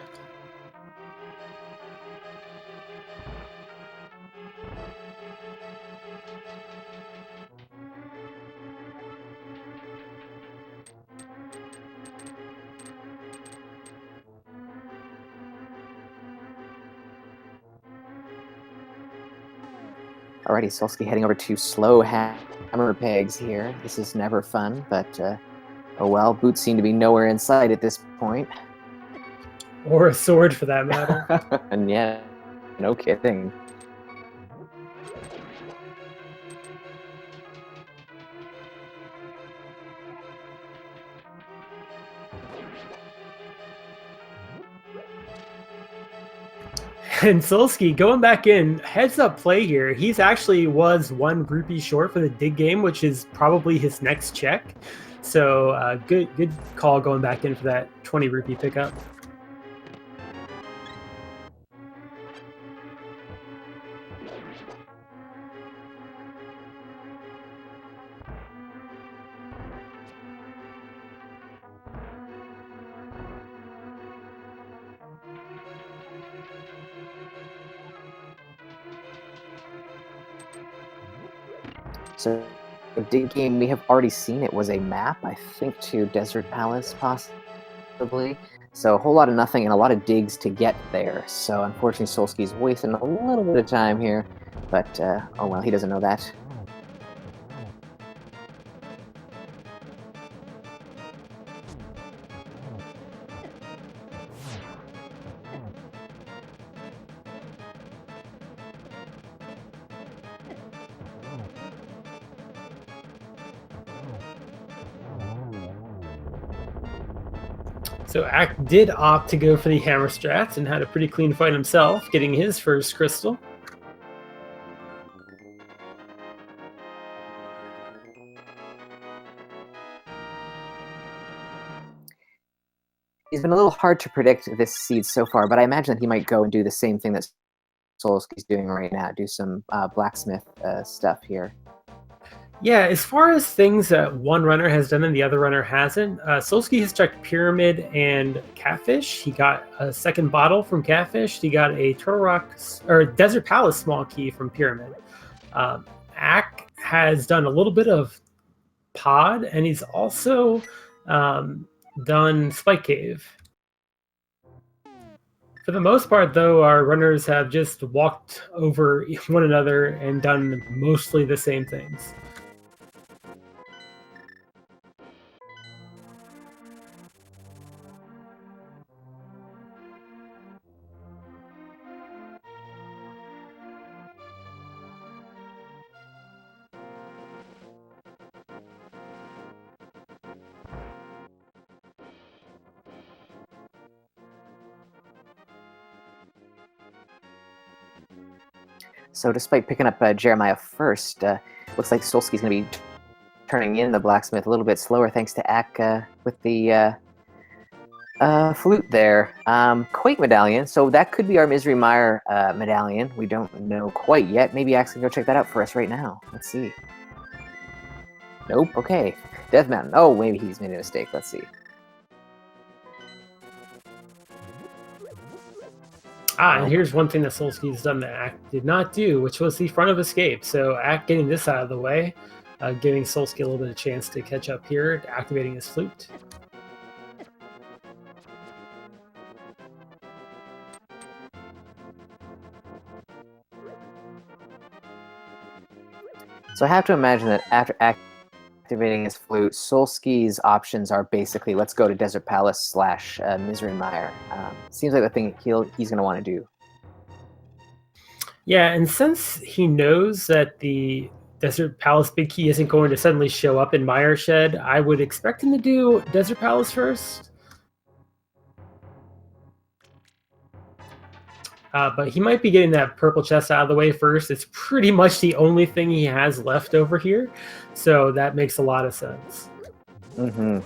A: Alrighty, Solski heading over to slow hammer pegs here. This is never fun, but oh well. Boots seem to be nowhere in sight at this point.
B: Or a sword, for that matter.
A: And yeah, no kidding.
B: And Solski going back in, heads up play here. He's actually was 1 rupee short for the dig game, which is probably his next check. So good call going back in for that 20 rupee pickup.
A: So the dig game, we have already seen it was a map, I think, to Desert Palace, possibly. So a whole lot of nothing and a lot of digs to get there. So unfortunately, Solski's wasting a little bit of time here. But, oh well, he doesn't know that.
B: So Ack did opt to go for the hammer strats and had a pretty clean fight himself, getting his first crystal.
A: he's been a little hard to predict this seed so far, but I imagine that he might go and do the same thing that Solski's doing right now, do some blacksmith stuff here.
B: Yeah, as far as things that one runner has done and the other runner hasn't, Solski has checked Pyramid and Catfish. He got a second bottle from Catfish. He got a Turtle Rock or Desert Palace small key from Pyramid. Ack has done a little bit of Pod, and he's also done Spike Cave. For the most part, though, our runners have just walked over one another and done mostly the same things.
A: So despite picking up Jeremiah first, looks like Solski's going to be turning in the blacksmith a little bit slower thanks to Ack with the flute there. Quake medallion, so that could be our Misery Mire medallion. We don't know quite yet. Maybe Ack's going to go check that out for us right now. Let's see. Nope, okay. Death Mountain. Oh, maybe he's made a mistake. Let's see.
B: And here's one thing that Solski's done that Ack did not do, which was the front of escape. So Ack getting this out of the way, giving Solski a little bit of chance to catch up here, activating his flute.
A: So I have to imagine that after activating his flute, Solski's options are basically let's go to Desert Palace / Misery Mire. Seems like the thing he's going to want to do.
B: Yeah, and since he knows that the Desert Palace big key isn't going to suddenly show up in Mire Shed, I would expect him to do Desert Palace first. But he might be getting that purple chest out of the way first. It's pretty much the only thing he has left over here. So that makes a lot of sense.
A: Mm-hmm.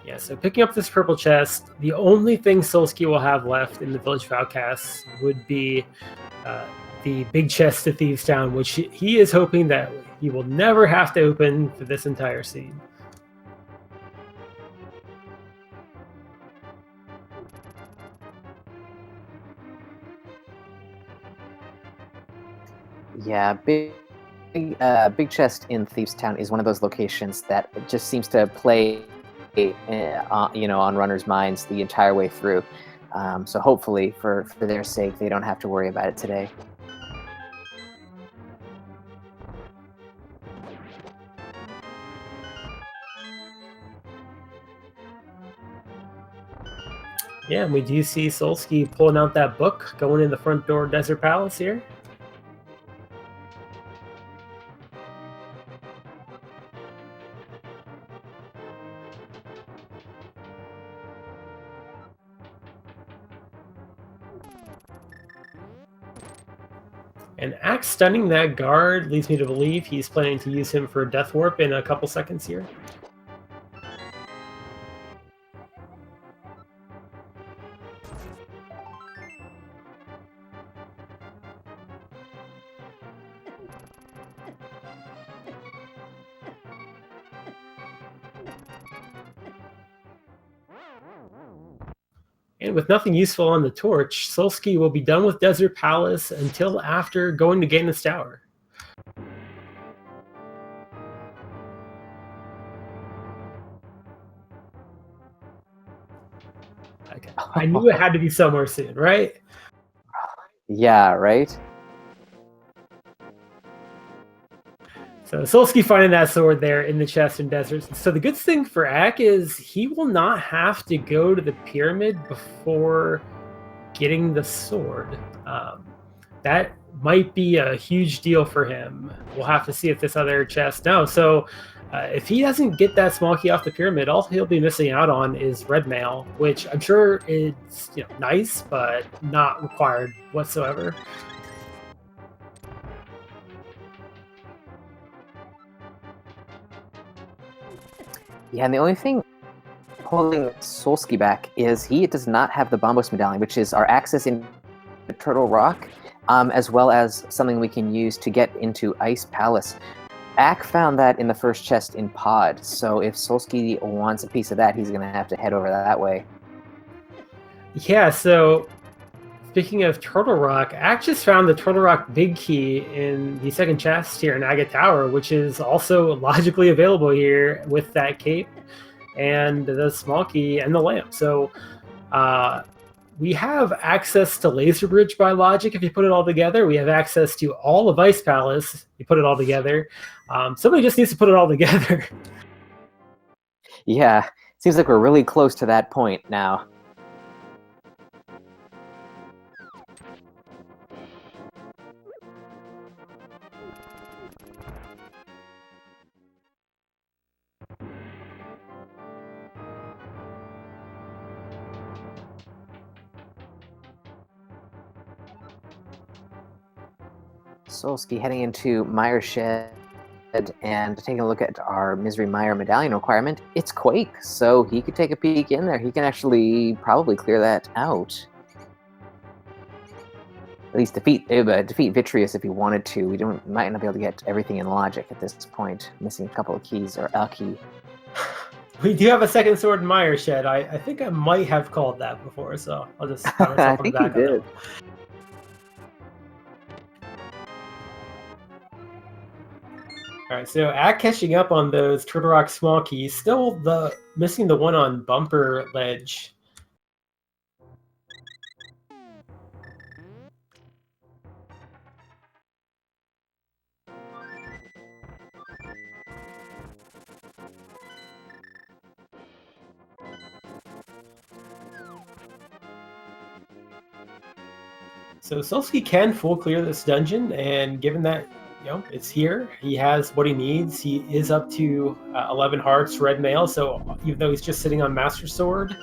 B: Yeah, so picking up this purple chest, the only thing Solski will have left in the Village of Outcasts would be the big chest to Thieves Town, which he is hoping that he will never have to open for this entire scene.
A: Yeah, big chest in Thieves Town is one of those locations that just seems to play, on runners' minds the entire way through. So hopefully, for their sake, they don't have to worry about it today.
B: Yeah, and we do see Solski pulling out that book, going in the front door of Desert Palace here. And Axe stunning that guard leads me to believe he's planning to use him for a Death Warp in a couple seconds here. And with nothing useful on the torch, Solski will be done with Desert Palace until after going to Ganon's Tower. Okay. I knew it had to be somewhere soon, right?
A: Yeah, right?
B: So Solski finding that sword there in the chest in Desert. So the good thing for Ack is he will not have to go to the pyramid before getting the sword. That might be a huge deal for him. We'll have to see if this other chest. No, so if he doesn't get that small key off the pyramid, all he'll be missing out on is red mail, which I'm sure is nice, but not required whatsoever.
A: Yeah, and the only thing holding Solski back is he does not have the Bombos medallion, which is our access into Turtle Rock, as well as something we can use to get into Ice Palace. Ack found that in the first chest in Pod, so if Solski wants a piece of that, he's going to have to head over that way.
B: Yeah, so speaking of Turtle Rock, Ack just found the Turtle Rock big key in the second chest here in Agate Tower, which is also logically available here with that cape and the small key and the lamp. So we have access to Laser Bridge by logic if you put it all together. We have access to all of Ice Palace, you put it all together. Somebody just needs to put it all together.
A: Yeah, seems like we're really close to that point now. Solski heading into Mire Shed and taking a look at our Misery Mire medallion requirement. It's Quake, so he could take a peek in there. He can actually probably clear that out. At least defeat Vitreous if he wanted to. We might not be able to get everything in logic at this point. Missing a couple of keys, or a key.
B: We do have a second sword in Mire Shed. I think I might have called that before, so I'll just pat myself on the back on that. All right, so at catching up on those Turtle Rock small keys, still missing the one on Bumper Ledge. So Solski can full clear this dungeon, and given that it's here, he has what he needs. He is up to 11 hearts, red mail. So even though he's just sitting on Master Sword,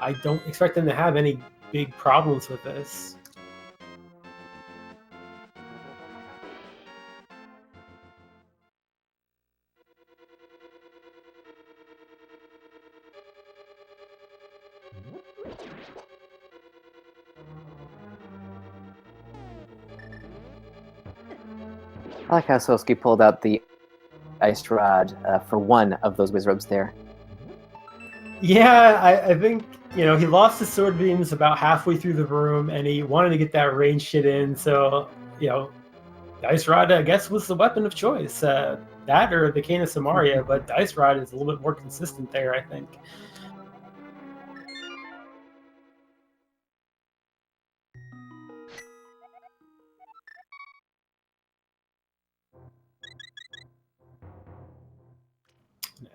B: I don't expect him to have any big problems with this.
A: I like how Solski pulled out the Ice Rod for one of those Wizrobes there.
B: Yeah, I think, he lost his sword beams about halfway through the room, and he wanted to get that range shit in, so, the Ice Rod, I guess, was the weapon of choice. That or the Cane of Samaria, but the Ice Rod is a little bit more consistent there, I think.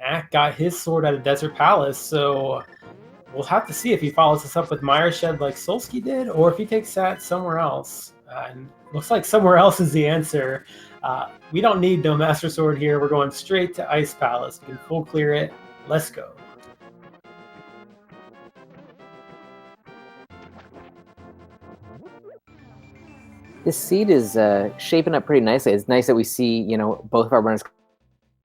B: Ack got his sword at a Desert Palace, so we'll have to see if he follows this up with Mire Shed like Solski did, or if he takes that somewhere else. And looks like somewhere else is the answer. We don't need no Master Sword here. We're going straight to Ice Palace. We can full clear it. Let's go.
A: This seed is shaping up pretty nicely. It's nice that we see, both of our runners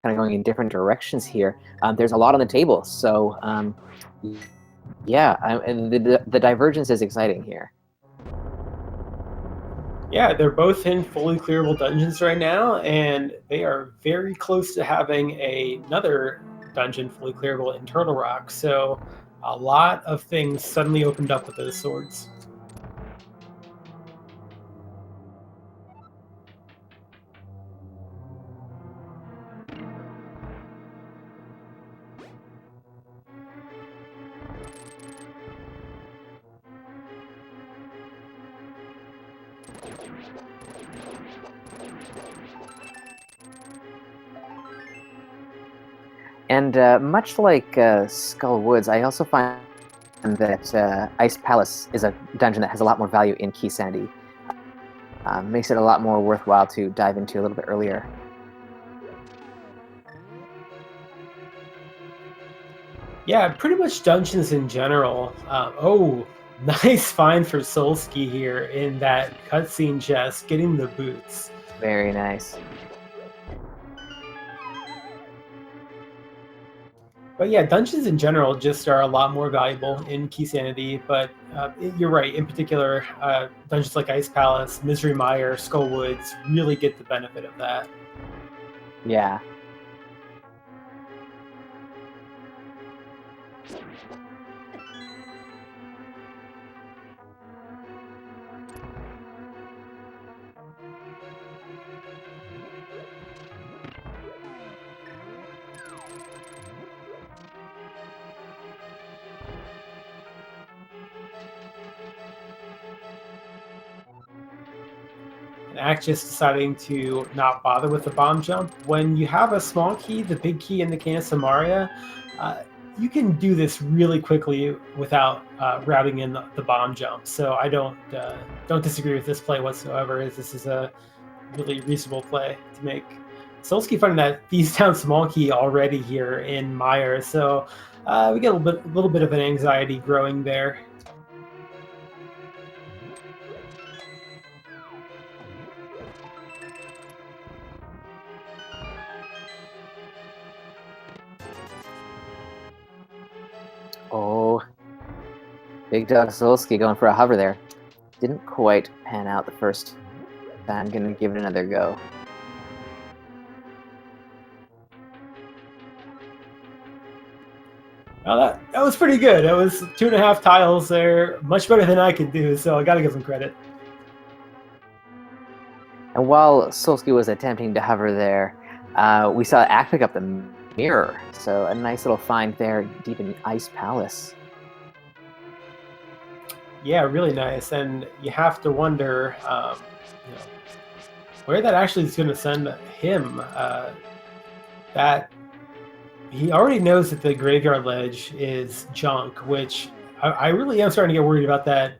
A: kind of going in different directions here. There's a lot on the table, so yeah, the divergence is exciting here.
B: Yeah, they're both in fully clearable dungeons right now, and they are very close to having another dungeon fully clearable in Turtle Rock. So a lot of things suddenly opened up with those swords.
A: And much like Skull Woods, I also find that Ice Palace is a dungeon that has a lot more value in key sanity. Makes it a lot more worthwhile to dive into a little bit earlier.
B: Yeah, pretty much dungeons in general. Oh, nice find for Solski here in that cutscene chest, getting the boots.
A: Very nice.
B: But yeah, dungeons in general just are a lot more valuable in key sanity. But you're right. In particular, dungeons like Ice Palace, Misery Mire, Skull Woods really get the benefit of that.
A: Yeah.
B: And Act just deciding to not bother with the bomb jump. When you have a small key, the big key in the Can of Samaria, you can do this really quickly without routing in the bomb jump. So I don't disagree with this play whatsoever. As this is a really reasonable play to make. Solski finding that thieves down small key already here in Mire, so we get a little bit of an anxiety growing there.
A: Oh, Big Dog Solski going for a hover there. Didn't quite pan out the first time. Gonna give it another go.
B: Well, that was pretty good. It was 2.5 tiles there, much better than I could do, so I gotta give him credit.
A: And while Solski was attempting to hover there, we saw Ack pick up the mirror. So a nice little find there deep in Ice Palace.
B: Yeah, really nice. And you have to wonder where that actually is going to send him. That he already knows that the graveyard ledge is junk, which I really am starting to get worried about that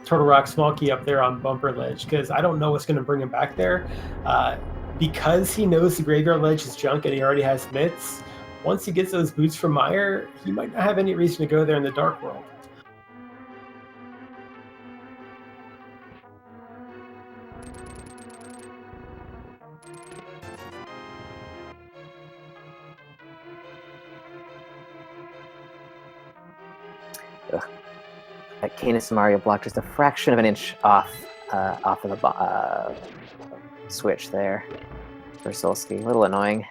B: Turtle Rock small key up there on Bumper Ledge, because I don't know what's going to bring him back there. Because he knows the graveyard ledge is junk and he already has mitts, once he gets those boots from Mire, he might not have any reason to go there in the Dark World.
A: That Canis Mario blocked just a fraction of an inch off of the switch there for Solski. A little annoying.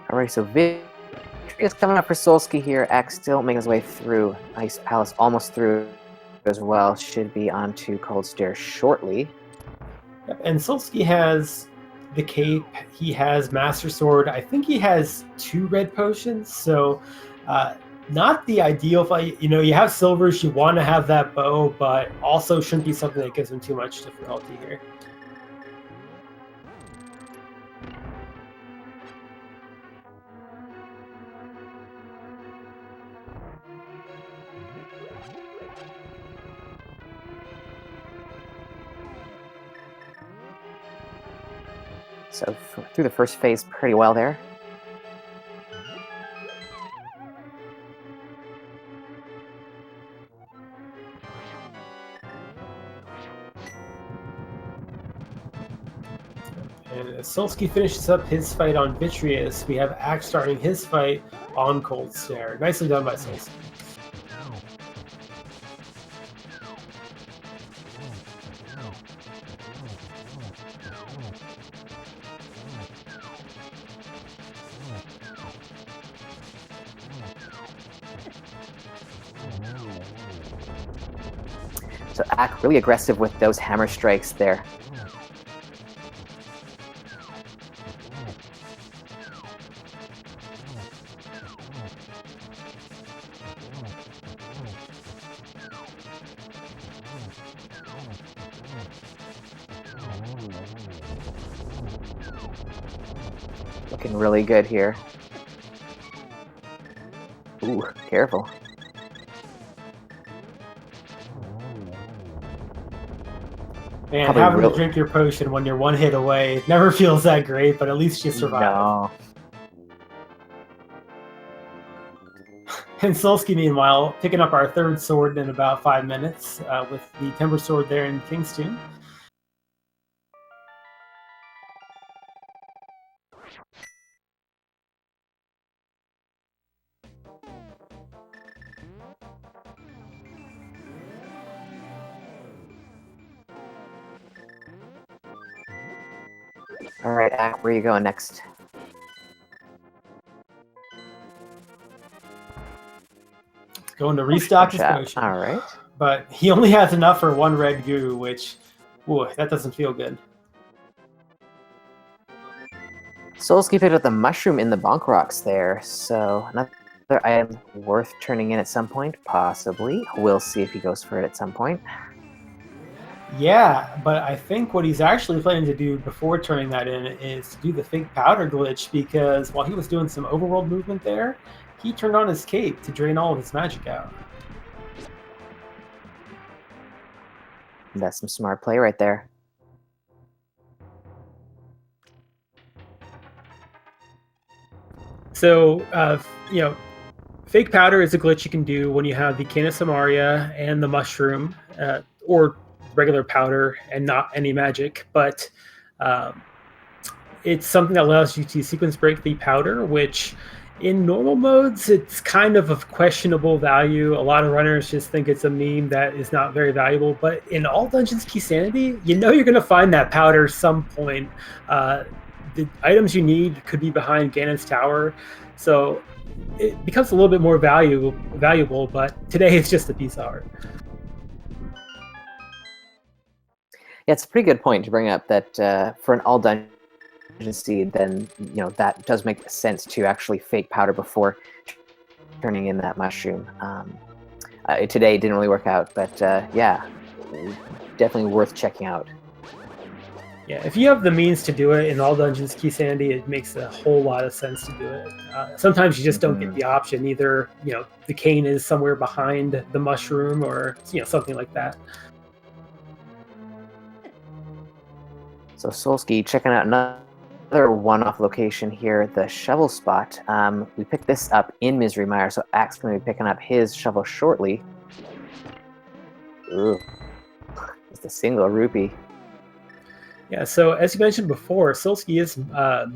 A: Alright, so victory is coming up for Solski here. Ack still making his way through Ice Palace, almost through as well. Should be onto Cold Stairs shortly.
B: Yep. And Solski has the cape, he has Master Sword, I think he has 2 red potions, so not the ideal fight. You know, you have silvers, you want to have that bow, but also shouldn't be something that gives him too much difficulty here.
A: So through the first phase pretty well there.
B: And as Solski finishes up his fight on Vitreous, we have Ack starting his fight on Cold Stair. Nicely done by Solski.
A: So Ack really aggressive with those hammer strikes there. Looking really good here. Ooh, careful.
B: And
A: Probably
B: having to drink your potion when you're one hit away, it never feels that great, but at least you survive.
A: No.
B: And Solski, meanwhile, picking up our third sword in about 5 minutes with the Timber Sword there in King's Tomb.
A: All right, Ack, where are you going next?
B: Going to restock his
A: Shot.
B: potion.
A: All right.
B: But he only has enough for one red goo, which, ooh, that doesn't feel good.
A: Solski picked up the mushroom in the bonk rocks there, so another item worth turning in at some point, possibly. We'll see if he goes for it at some point.
B: Yeah, but I think what he's actually planning to do before turning that in is to do the fake powder glitch, because while he was doing some overworld movement there, he turned on his cape to drain all of his magic out.
A: That's some smart play right there.
B: So, fake powder is a glitch you can do when you have the Cane of Samaria and the mushroom, or regular powder and not any magic. But it's something that allows you to sequence break the powder, which in normal modes, it's kind of questionable value. A lot of runners just think it's a meme that is not very valuable. But in all Dungeons Key Sanity, you know you're going to find that powder some point. The items you need could be behind Ganon's tower, so it becomes a little bit more valuable, but today it's just a piece of art.
A: Yeah, it's a pretty good point to bring up that for an all dungeon seed, then that does make sense to actually fake powder before turning in that mushroom. Today didn't really work out, but yeah, definitely worth checking out.
B: Yeah, if you have the means to do it in all Dungeons Key Sanity, it makes a whole lot of sense to do it. Sometimes you just don't get the option. Either the cane is somewhere behind the mushroom, or something like that.
A: So Solski checking out another one-off location here, the shovel spot. We picked this up in Misery Mire, so Ack's going to be picking up his shovel shortly. Ooh, just a single rupee.
B: Yeah, so as you mentioned before, Solski is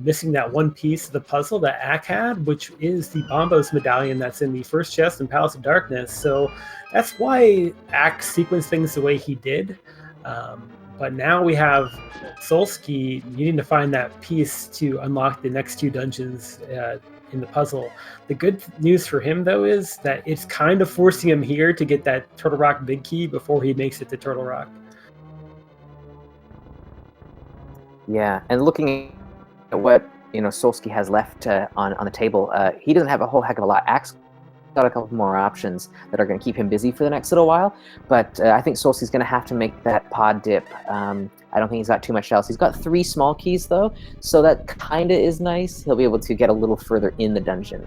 B: missing that one piece of the puzzle that Ack had, which is the Bombos medallion that's in the first chest in Palace of Darkness. So that's why Ack sequenced things the way he did. But now we have Solski needing to find that piece to unlock the next 2 dungeons in the puzzle. The good news for him, though, is that it's kind of forcing him here to get that Turtle Rock big key before he makes it to Turtle Rock.
A: Yeah, and looking at what Solski has left on the table, he doesn't have a whole heck of a lot. Ack's got a couple more options that are going to keep him busy for the next little while, but I think Solski's going to have to make that pod dip. I don't think he's got too much else. He's got 3 small keys though, so that kind of is nice. He'll be able to get a little further in the dungeon.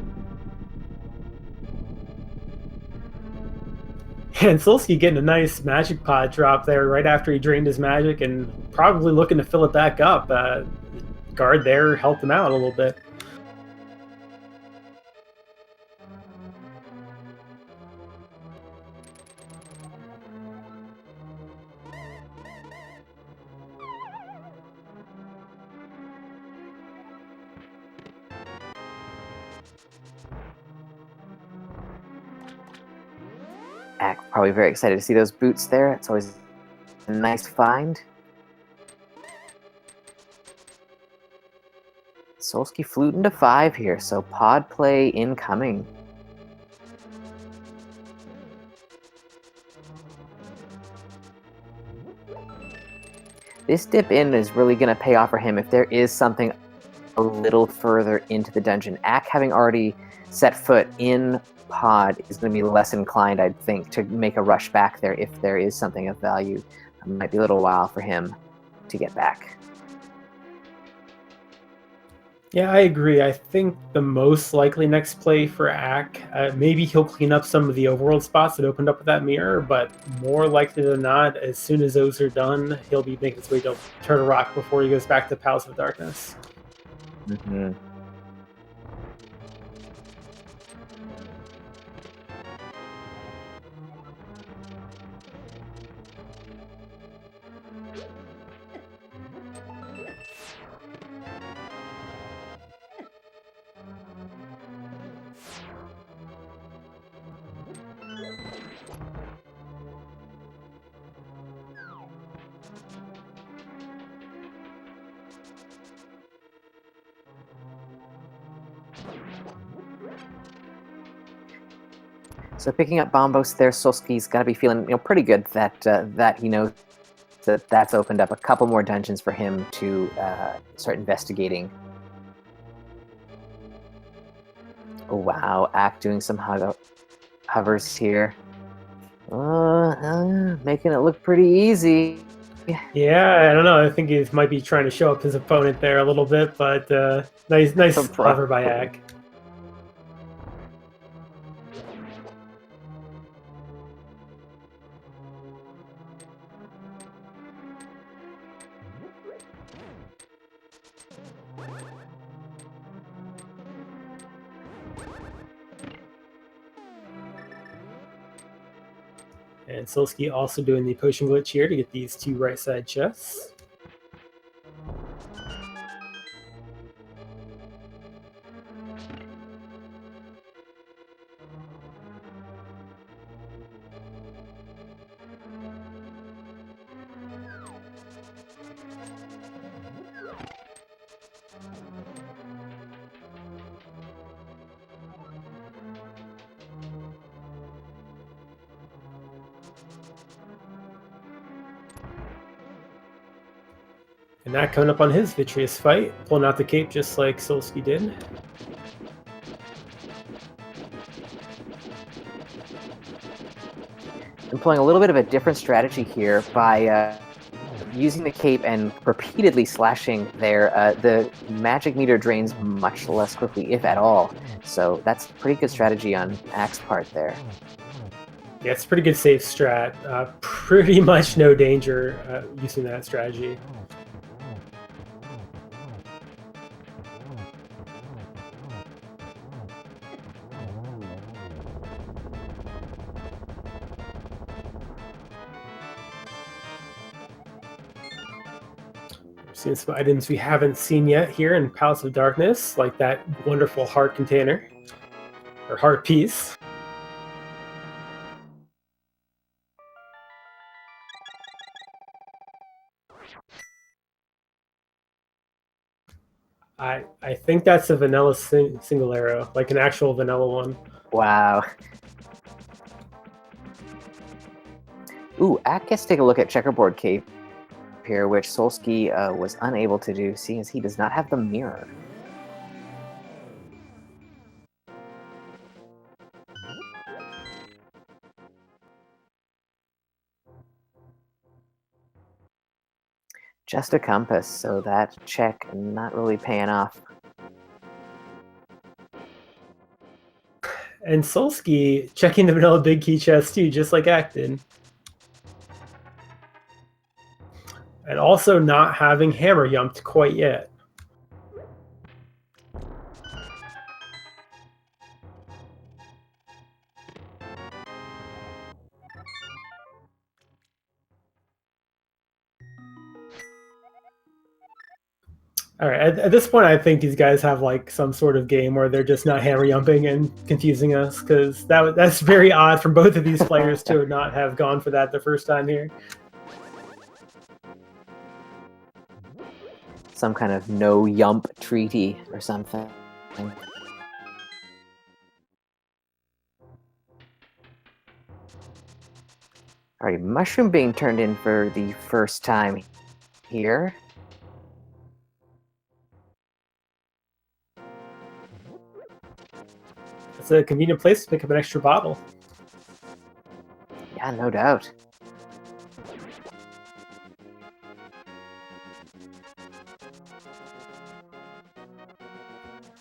B: And Solski getting a nice magic pod drop there right after he drained his magic, and probably looking to fill it back up. Guard there helped him out a little bit.
A: Ack probably very excited to see those boots there. It's always a nice find. Solski fluting to 5 here, so pod play incoming. This dip in is really going to pay off for him if there is something a little further into the dungeon. Ack, having already set foot in Pod, is going to be less inclined, I think, to make a rush back there if there is something of value. It might be a little while for him to get back.
B: Yeah, I agree. I think the most likely next play for Ack, maybe he'll clean up some of the overworld spots that opened up with that mirror, but more likely than not, as soon as those are done, he'll be making his way to Turtle Rock before he goes back to Palace of Darkness.
A: Mm-hmm. So picking up Bombos there, Solski's got to be feeling pretty good that that he knows that that's opened up a couple more dungeons for him to start investigating. Oh wow, Ack doing some hovers here. Making it look pretty easy.
B: Yeah, I don't know. I think he might be trying to show up his opponent there a little bit, but nice hover by Ack. And Solski also doing the potion glitch here to get these two right side chests. And that coming up on his Vitreous fight, pulling out the cape just like Solski did.
A: Employing a little bit of a different strategy here by using the cape and repeatedly slashing there. The magic meter drains much less quickly, if at all. So that's a pretty good strategy on Ack's part there.
B: Yeah, it's a pretty good safe strat. Pretty much no danger using that strategy. Seeing some items we haven't seen yet here in Palace of Darkness, like that wonderful heart container, or heart piece. I think that's a vanilla single arrow, like an actual vanilla one.
A: Wow. Ooh, Ack gets to take a look at Checkerboard Cape here, which Solski was unable to do, seeing as he does not have the mirror. Just a compass, so that check not really paying off.
B: And Solski checking the vanilla big key chest too, just like Ack did. And also not having hammer yumped quite yet. All right, at this point, I think these guys have like some sort of game where they're just not hammer yumping and confusing us, because that's very odd from both of these players to not have gone for that the first time here.
A: Some kind of no yump treaty or something. Alright, mushroom being turned in for the first time here.
B: It's a convenient place to pick up an extra bottle.
A: Yeah, no doubt.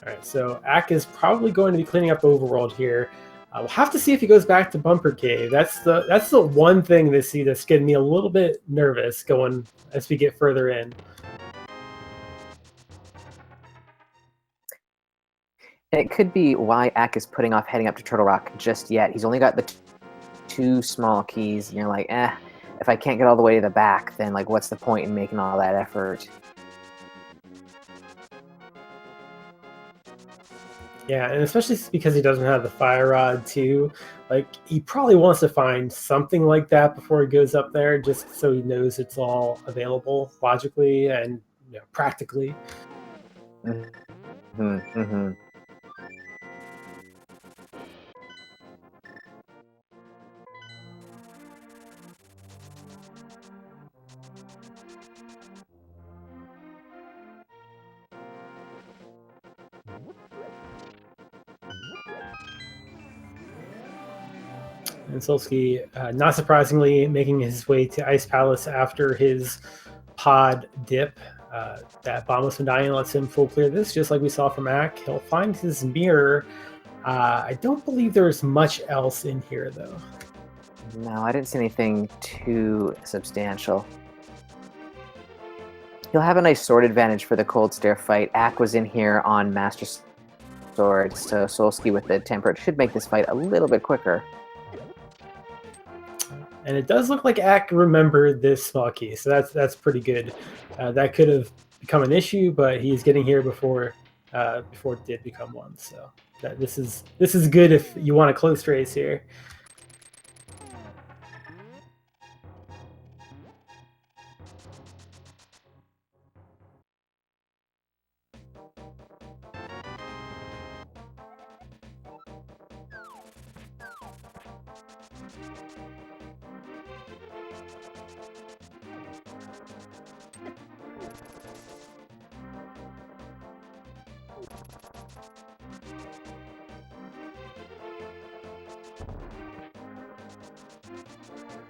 B: All right, so Ack is probably going to be cleaning up overworld here. We'll have to see if he goes back to Bumper Cave. That's the one thing this seed that's getting me a little bit nervous going as we get further in.
A: And it could be why Ack is putting off heading up to Turtle Rock just yet. He's only got the two small keys, and you're like, if I can't get all the way to the back, then like, what's the point in making all that effort?
B: Yeah, and especially because he doesn't have the fire rod too. Like he probably wants to find something like that before he goes up there, just so he knows it's all available logically and practically.
A: Mm-hmm, mm-hmm.
B: And Solski, not surprisingly, making his way to Ice Palace after his pod dip. That Bombus Medallion lets him full clear this, just like we saw from Ack. He'll find his mirror. I don't believe there's much else in here, though.
A: No, I didn't see anything too substantial. He'll have a nice sword advantage for the Cold Stare fight. Ack was in here on Master Sword, so Solski with the Temperate should make this fight a little bit quicker.
B: And it does look like Ack remembered this small key, so that's pretty good. That could have become an issue, but he's getting here before it did become one. So this is good if you want a close race here.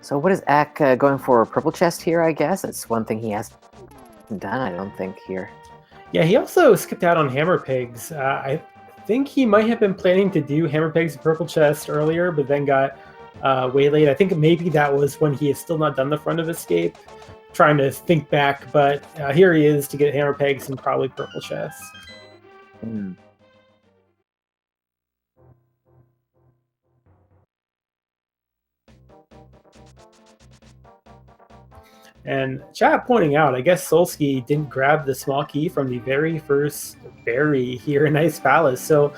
A: So what is Ack going for? A purple chest here, I guess? That's one thing he hasn't done, I don't think, here.
B: Yeah, he also skipped out on Hammer Pigs. I think he might have been planning to do Hammer Pigs and Purple Chest earlier, but then got waylaid. I think maybe that was when he had still not done the Front of Escape. Trying to think back, but here he is to get Hammer Pegs and probably Purple Chest.
A: Mm.
B: And chat pointing out, I guess Solski didn't grab the small key from the very first berry here in Ice Palace. So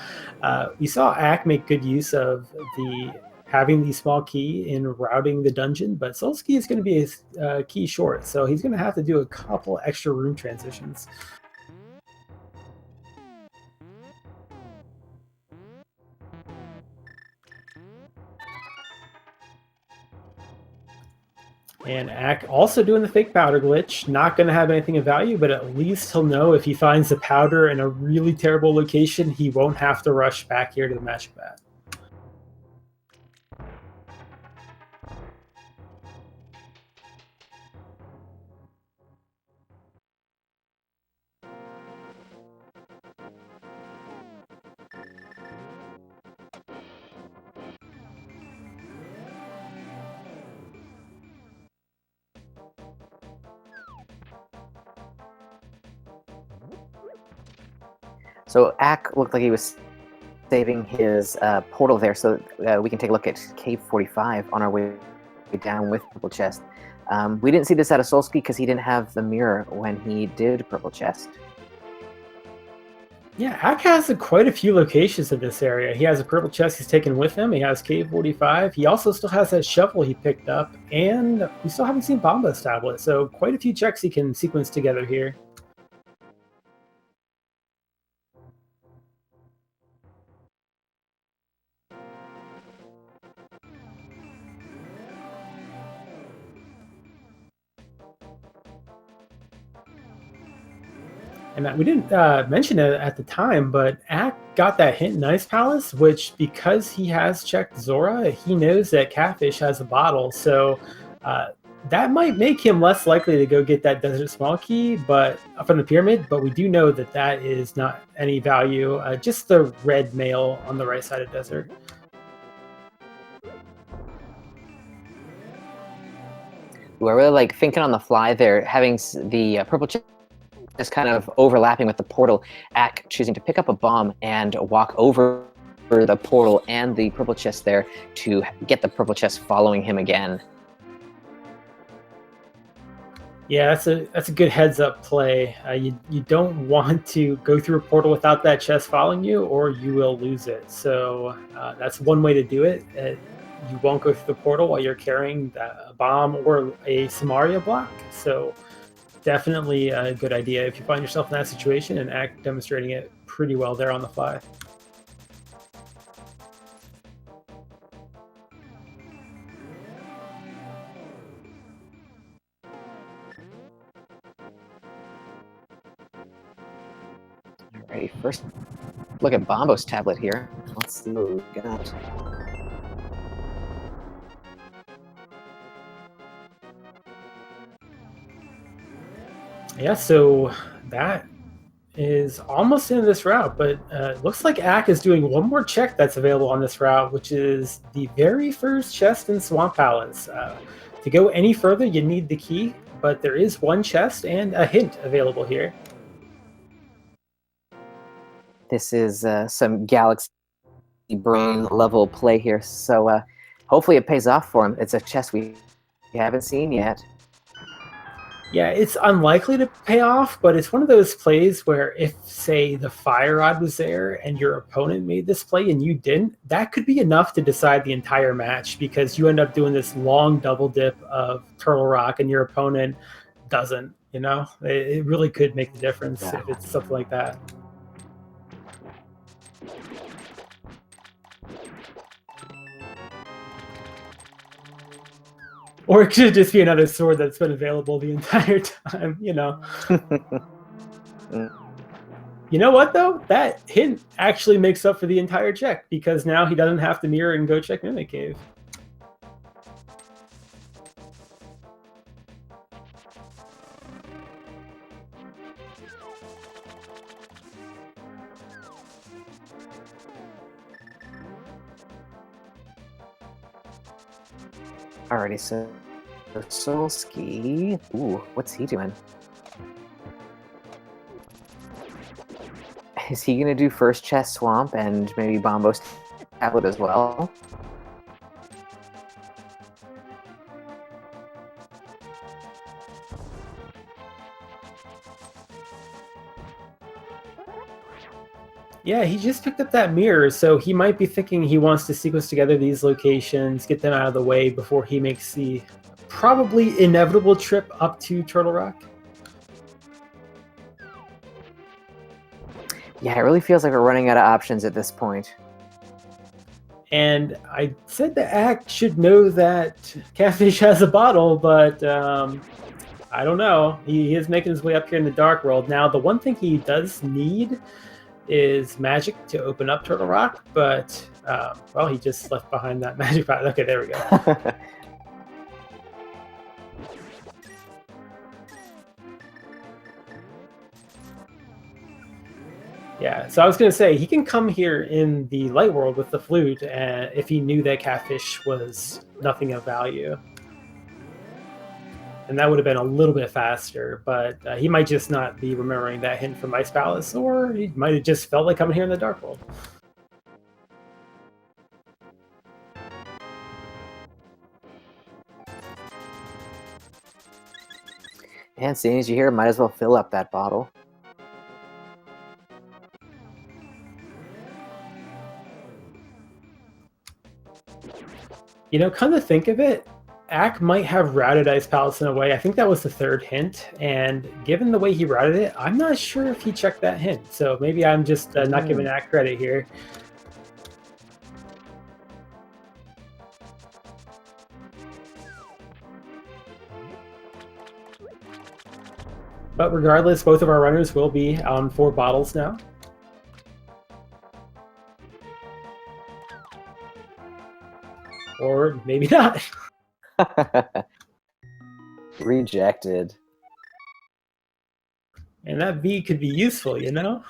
B: we saw Ack make good use of having the small key in routing the dungeon, but Solski is going to be a key short, so he's going to have to do a couple extra room transitions. And Ack also doing the fake powder glitch. Not going to have anything of value, but at least he'll know if he finds the powder in a really terrible location, he won't have to rush back here to the magic bat.
A: So Ack looked like he was saving his portal there, so we can take a look at Cave 45 on our way down with Purple Chest. We didn't see this out of Solski because he didn't have the mirror when he did Purple Chest.
B: Yeah, Ack has quite a few locations in this area. He has a Purple Chest he's taken with him. He has Cave 45. He also still has that shovel he picked up, and we still haven't seen Bomba's tablet, so quite a few checks he can sequence together here. And we didn't mention it at the time, but Ack got that hint in Ice Palace, which because he has checked Zora, he knows that Catfish has a bottle. So that might make him less likely to go get that Desert Small Key, but from the pyramid. But we do know that that is not any value. Just the red mail on the right side of Desert.
A: Ooh, I really like thinking on the fly there, having the purple chest is kind of overlapping with the portal. Ack choosing to pick up a bomb and walk over the portal and the purple chest there to get the purple chest following him again.
B: Yeah, that's a good heads up play. You don't want to go through a portal without that chest following you, or you will lose it. So that's one way to do it. You won't go through the portal while you're carrying a bomb or a Samaria block. So definitely a good idea if you find yourself in that situation, and Act demonstrating it pretty well there on the fly.
A: Alrighty, first look at Bombo's tablet here. Let's see what we got.
B: Yeah, so that is almost in this route, but looks like Ack is doing one more check that's available on this route, which is the very first chest in Swamp Palace. To go any further, you need the key, but there is one chest and a hint available here.
A: This is some Galaxy Brain level play here, so hopefully it pays off for him. It's a chest we haven't seen yet.
B: Yeah, it's unlikely to pay off, but it's one of those plays where if, say, the fire rod was there and your opponent made this play and you didn't, that could be enough to decide the entire match, because you end up doing this long double dip of Turtle Rock and your opponent doesn't, you know? It really could make the difference if it's something like that. Or it could just be another sword that's been available the entire time, you know? You know what, though? That hint actually makes up for the entire check, because now he doesn't have to mirror and go check Mimic Cave.
A: Alrighty, so Solski. Ooh, what's he doing? Is he gonna do first chest swamp and maybe Bombo's tablet as well?
B: Yeah, he just picked up that mirror, so he might be thinking he wants to sequence together these locations, get them out of the way before he makes the probably inevitable trip up to Turtle Rock.
A: Yeah, it really feels like we're running out of options at this point.
B: And I said the Act should know that Catfish has a bottle, but I don't know. He is making his way up here in the Dark World. Now, the one thing he does need is magic to open up Turtle Rock, but well, he just left behind that magic pot. Okay, there we go. Yeah, so I was going to say, he can come here in the Light World with the flute if he knew that Catfish was nothing of value. And that would have been a little bit faster, but he might just not be remembering that hint from Ice Palace, or he might have just felt like coming here in the Dark World.
A: And seeing as you're here, might as well fill up that bottle.
B: You know, come to think of it, Ack might have routed Ice Palace in a way. I think that was the third hint, and given the way he routed it, I'm not sure if he checked that hint. So maybe I'm just not giving Ack credit here. But regardless, both of our runners will be on 4 bottles now. Or maybe not.
A: Rejected.
B: And that V could be useful, you know?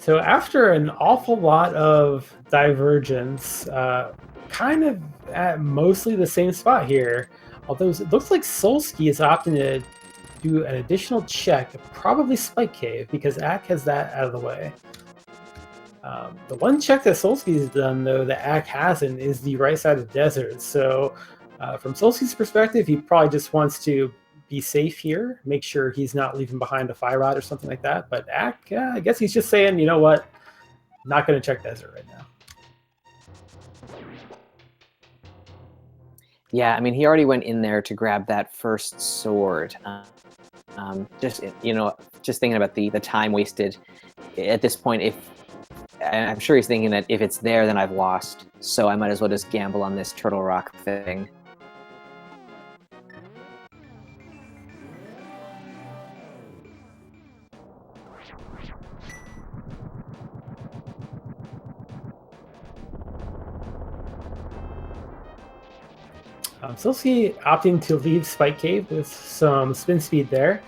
B: So after an awful lot of divergence, kind of at mostly the same spot here, although it looks like Solski is opting to do an additional check, probably Spike Cave, because Ack has that out of the way. The one check that Solski has done, though, that Ack hasn't, is the right side of the desert. So from Solski's perspective, he probably just wants to be safe here, make sure he's not leaving behind a fire rod or something like that. But Ack, I guess he's just saying, you know what, not going to check desert right now.
A: Yeah, I mean, he already went in there to grab that first sword. Just thinking about the time wasted at this point. I'm sure he's thinking that if it's there, then I've lost. So I might as well just gamble on this turtle rock thing.
B: Solski opting to leave Spike Cave with some spin speed there.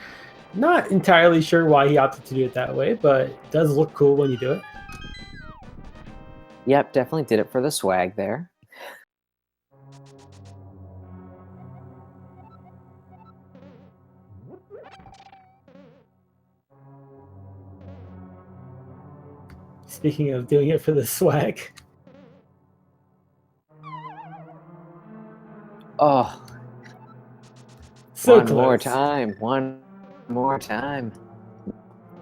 B: Not entirely sure why he opted to do it that way, but it does look cool when you do it.
A: Yep, definitely did it for the swag there.
B: Speaking of doing it for the swag.
A: Oh,
B: so
A: one
B: close.
A: more time. One more time.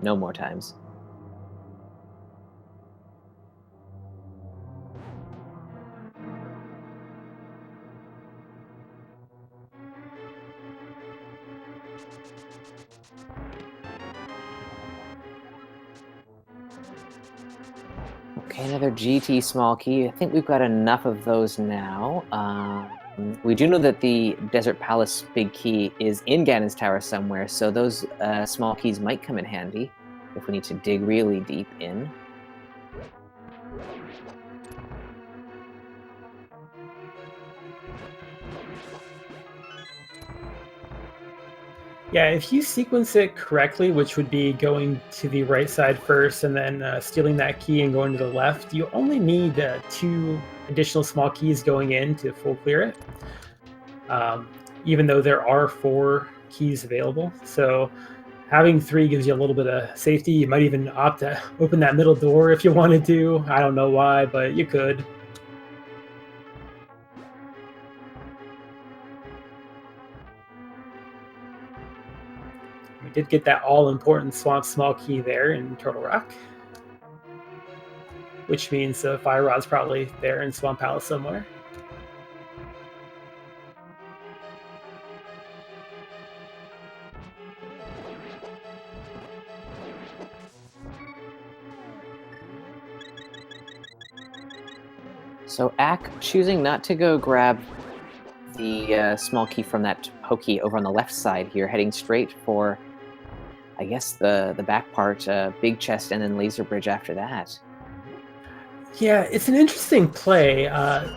A: No more times. Okay, another GT small key. I think we've got enough of those now. We do know that the Desert Palace big key is in Ganon's tower somewhere, so those small keys might come in handy if we need to dig really deep in.
B: Yeah, if you sequence it correctly, which would be going to the right side first and then stealing that key and going to the left, you only need 2 additional small keys going in to full clear it, even though there are 4 keys available. So having 3 gives you a little bit of safety. You might even opt to open that middle door if you wanted to. I don't know why, but you could. We did get that all-important swamp small key there in Turtle Rock, which means the fire rod's probably there in Swamp Palace somewhere.
A: So Ack choosing not to go grab the small key from that pokey over on the left side here, heading straight for, I guess, the back part, big chest, and then laser bridge after that.
B: Yeah, it's an interesting play. I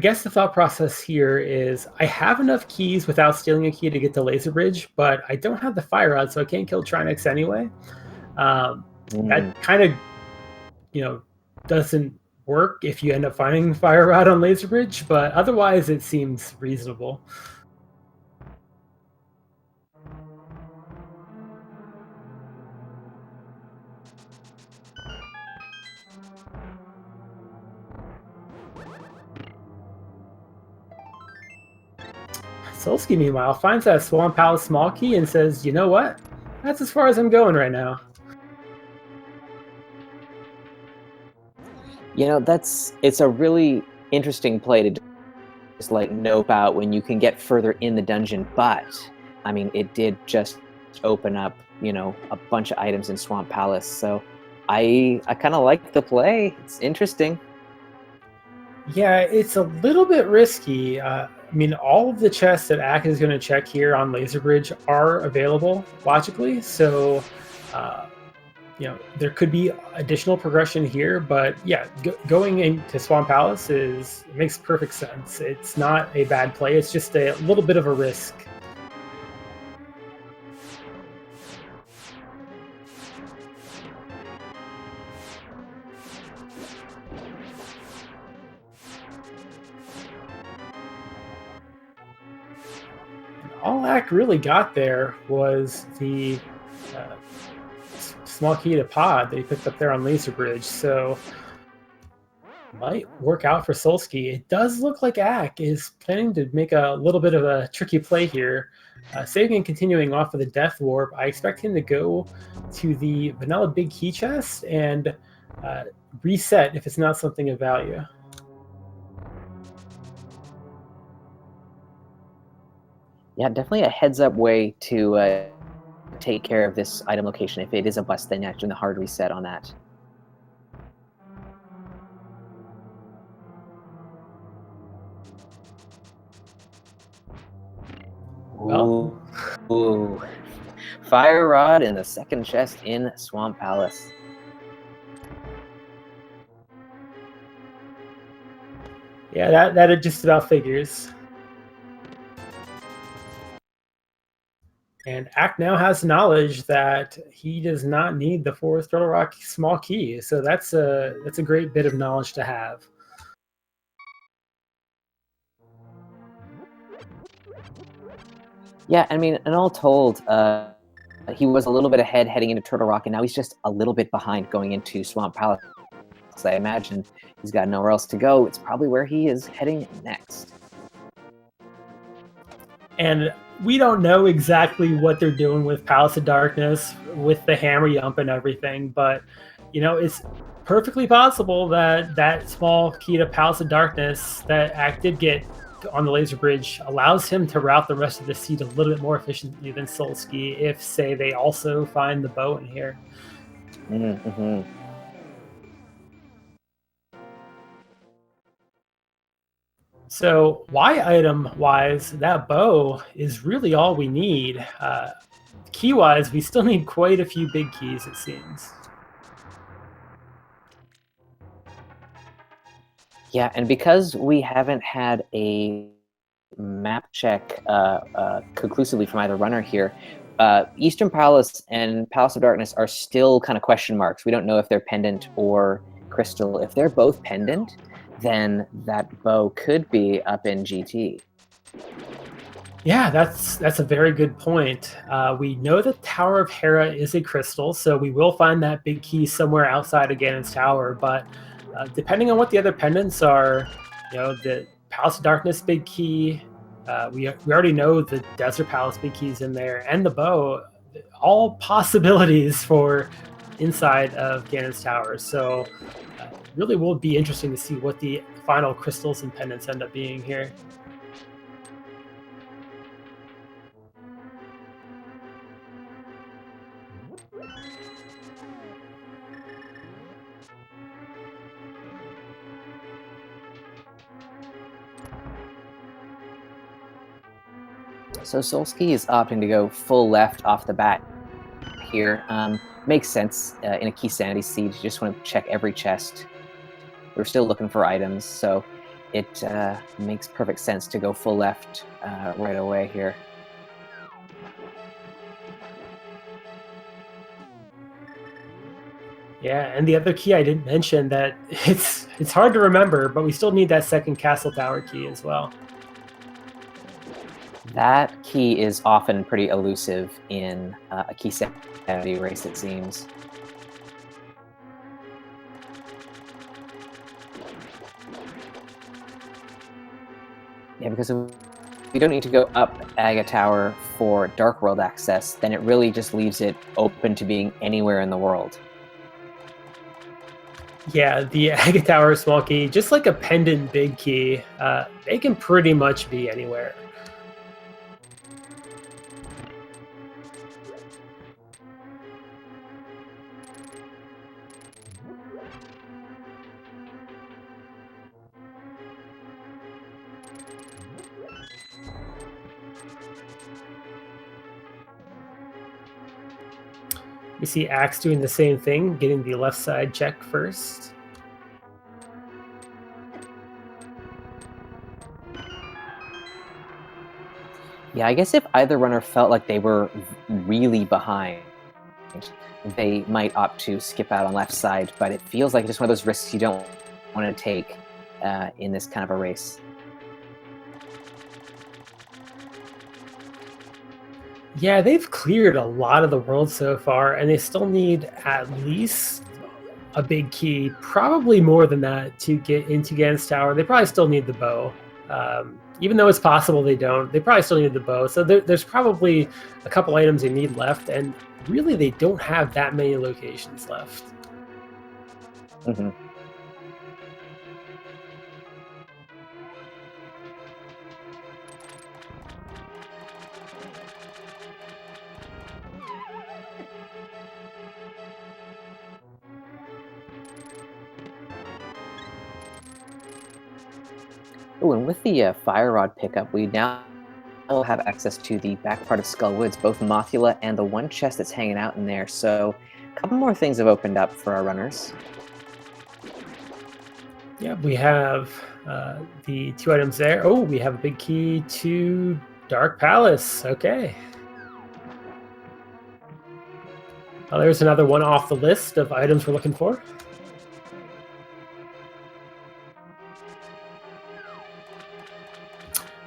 B: guess the thought process here is I have enough keys without stealing a key to get the laser bridge, but I don't have the fire rod, so I can't kill Trinex anyway. That kind of, doesn't work if you end up finding the fire rod on laser bridge, but otherwise it seems reasonable. Solski, meanwhile, finds that Swamp Palace small key and says, you know what? That's as far as I'm going right now.
A: It's a really interesting play to just nope out when you can get further in the dungeon, but I mean, it did just open up, a bunch of items in Swamp Palace. So I kind of like the play. It's interesting.
B: Yeah, it's a little bit risky. I mean, all of the chests that Ack is going to check here on Laser Bridge are available logically. So, uh, there could be additional progression here, but yeah, going into Swamp Palace makes perfect sense. It's not a bad play. It's just a little bit of a risk. All Ack really got there was the uh, small key to pod that he picked up there on Laser Bridge. So might work out for Solski. It does look like Ack is planning to make a little bit of a tricky play here. Saving and continuing off of the Death Warp, I expect him to go to the vanilla big key chest and uh, reset if it's not something of value.
A: Yeah, definitely a heads up way to take care of this item location. If it is a bust, then actually the hard reset on that.
B: Well,
A: Ooh. Fire Rod in the second chest in Swamp Palace.
B: yeah, that it just about figures. And Ack now has knowledge that he does not need the fourth Turtle Rock small key, so that's a great bit of knowledge to have.
A: Yeah, I mean, and all told, he was a little bit ahead heading into Turtle Rock, and now he's just a little bit behind going into Swamp Palace. So I imagine he's got nowhere else to go. It's probably where he is heading next.
B: And we don't know exactly what they're doing with Palace of Darkness, with the hammer yump and everything, but it's perfectly possible that that small key to Palace of Darkness that Ack did get on the laser bridge allows him to route the rest of the seed a little bit more efficiently than Solski if, say, they also find the bow in here.
A: Mm-hmm.
B: So Y item wise, that bow is really all we need. Key wise, we still need quite a few big keys, it seems.
A: Yeah, and because we haven't had a map check conclusively from either runner here, Eastern Palace and Palace of Darkness are still kind of question marks. We don't know if they're pendant or crystal. If they're both pendant, then that bow could be up in GT.
B: Yeah, that's a very good point. We know that Tower of Hera is a crystal, so we will find that big key somewhere outside of Ganon's Tower. But depending on what the other pendants are, the Palace of Darkness big key, we already know the Desert Palace big keys in there, and the bow, all possibilities for inside of Ganon's Tower. So really will be interesting to see what the final crystals and pendants end up being here.
A: So Solski is opting to go full left off the bat here. Makes sense in a key sanity siege. You just want to check every chest. We're still looking for items, so it makes perfect sense to go full left right away here.
B: Yeah, and the other key I didn't mention that it's hard to remember, but we still need that second castle tower key as well.
A: That key is often pretty elusive in a key sanity race, it seems. Yeah, because if we don't need to go up Aga Tower for Dark World access, then it really just leaves it open to being anywhere in the world.
B: Yeah, the Aga Tower small key, just like a pendant big key, they can pretty much be anywhere. We see Axe doing the same thing, getting the left side check first.
A: Yeah, I guess if either runner felt like they were really behind, they might opt to skip out on left side, but it feels like just one of those risks you don't want to take in this kind of a race.
B: Yeah, they've cleared a lot of the world so far, and they still need at least a big key, probably more than that, to get into Ganon's Tower. They probably still need the bow. Even though it's possible they don't, they probably still need the bow. So there's probably a couple items they need left, and really they don't have that many locations left.
A: Mm-hmm. Oh, and with the fire rod pickup, we now have access to the back part of Skull Woods, both Mothula and the one chest that's hanging out in there. So a couple more things have opened up for our runners.
B: Yeah, we have the 2 items there. Oh, we have a big key to Dark Palace. Okay. There's another one off the list of items we're looking for.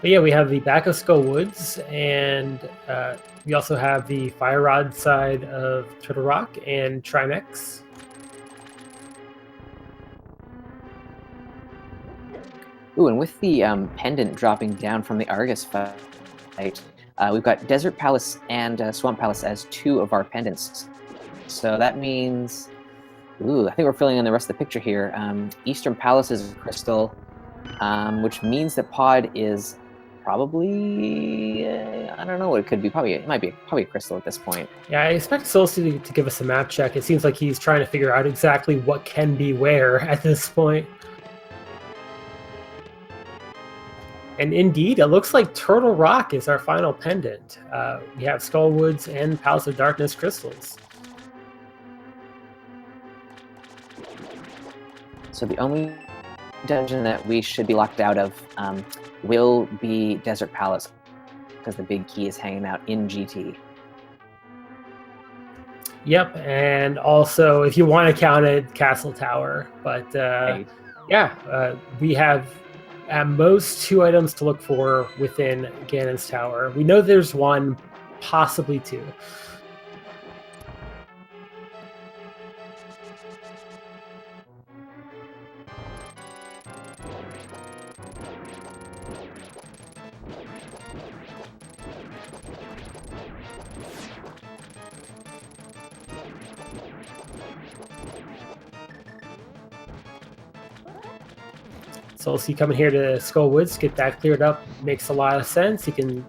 B: But yeah, we have the back of Skull Woods, and we also have the Fire Rod side of Turtle Rock and Trimex.
A: Ooh, and with the pendant dropping down from the Argus fight, we've got Desert Palace and Swamp Palace as 2 of our pendants. So that means, ooh, I think we're filling in the rest of the picture here. Eastern Palace is crystal, which means that Pod is probably, I don't know what it could be. It might be probably a crystal at this point.
B: Yeah, I expect Solski to give us a map check. It seems like he's trying to figure out exactly what can be where at this point. And indeed, it looks like Turtle Rock is our final pendant. We have Skull Woods and Palace of Darkness crystals.
A: So the only dungeon that we should be locked out of will be Desert Palace, because the big key is hanging out in GT.
B: Yep, and also, if you want to count it, Castle Tower. But yeah, we have at most 2 items to look for within Ganon's Tower. We know there's 1, possibly 2. Solski coming here to Skull Woods, get that cleared up, makes a lot of sense. He can,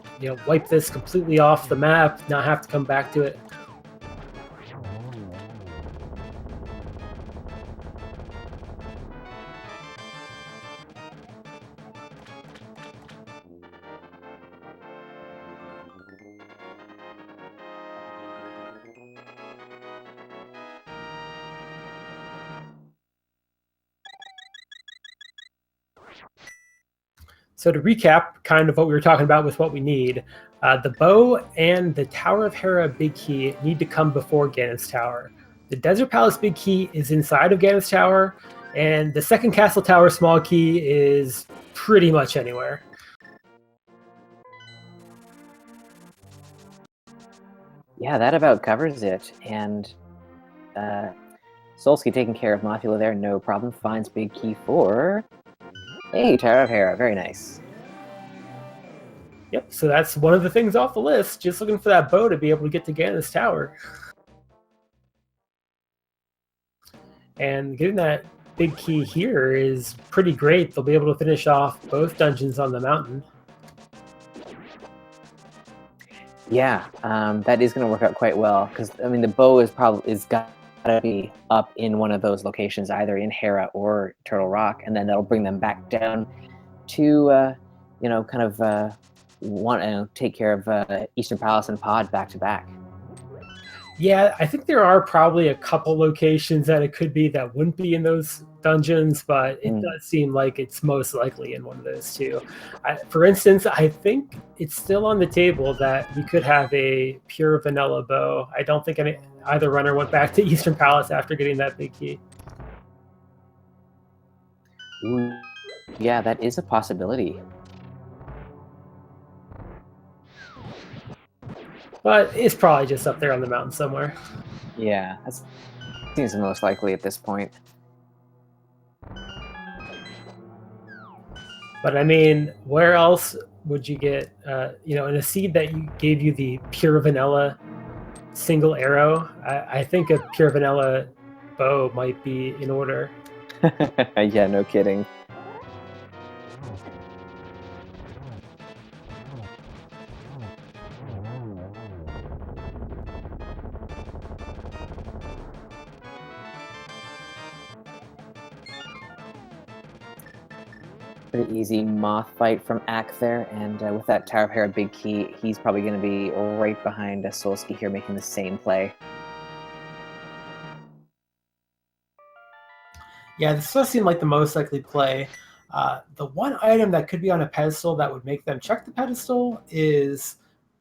B: wipe this completely off the map, not have to come back to it. So to recap kind of what we were talking about with what we need, the bow and the Tower of Hera big key need to come before Ganon's Tower. The Desert Palace big key is inside of Ganon's Tower, and the second Castle Tower small key is pretty much anywhere.
A: Yeah, that about covers it. And Solski taking care of Mothula there, no problem. Finds big key for... Hey, Tower of Hera, very nice.
B: Yep, so that's one of the things off the list. Just looking for that bow to be able to get to Ganon's Tower. And getting that big key here is pretty great. They'll be able to finish off both dungeons on the mountain.
A: Yeah, that is going to work out quite well, because I mean the bow is got to be up in one of those locations, either in Hera or Turtle Rock, and then that'll bring them back down to take care of Eastern Palace and Pod back to back.
B: Yeah, I think there are probably a couple locations that it could be that wouldn't be in those dungeons, but it does seem like it's most likely in one of those two. For instance, I think it's still on the table that we could have a pure vanilla bow. I don't think either runner went back to Eastern Palace after getting that big key.
A: Ooh, yeah, that is a possibility.
B: But it's probably just up there on the mountain somewhere.
A: Yeah, that seems the most likely at this point.
B: But I mean, where else would you get, in a seed that gave you the pure vanilla single arrow? I think a pure vanilla bow might be in order.
A: Yeah, no kidding. Pretty easy moth fight from Ack there, and with that Tower of Hera big key, he's probably going to be right behind Solski here, making the same play.
B: Yeah, this does seem like the most likely play. The one item that could be on a pedestal that would make them check the pedestal is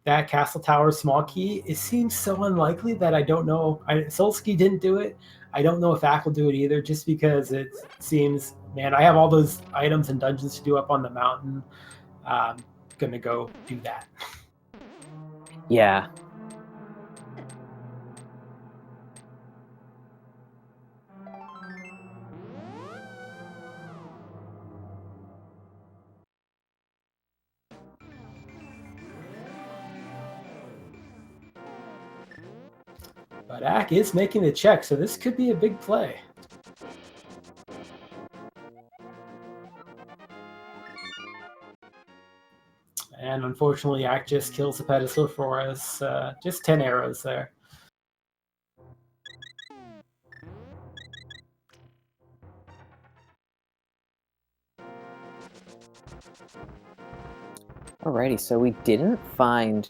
B: that castle tower small key. It seems so unlikely that I don't know. Solski didn't do it. I don't know if Ack will do it either, just because it seems, man, I have all those items and dungeons to do up on the mountain. I'm going to go do that.
A: Yeah.
B: But Ack is making the check, so this could be a big play. And unfortunately, Ack just kills the pedestal for us. Just 10 arrows there.
A: Alrighty, so we didn't find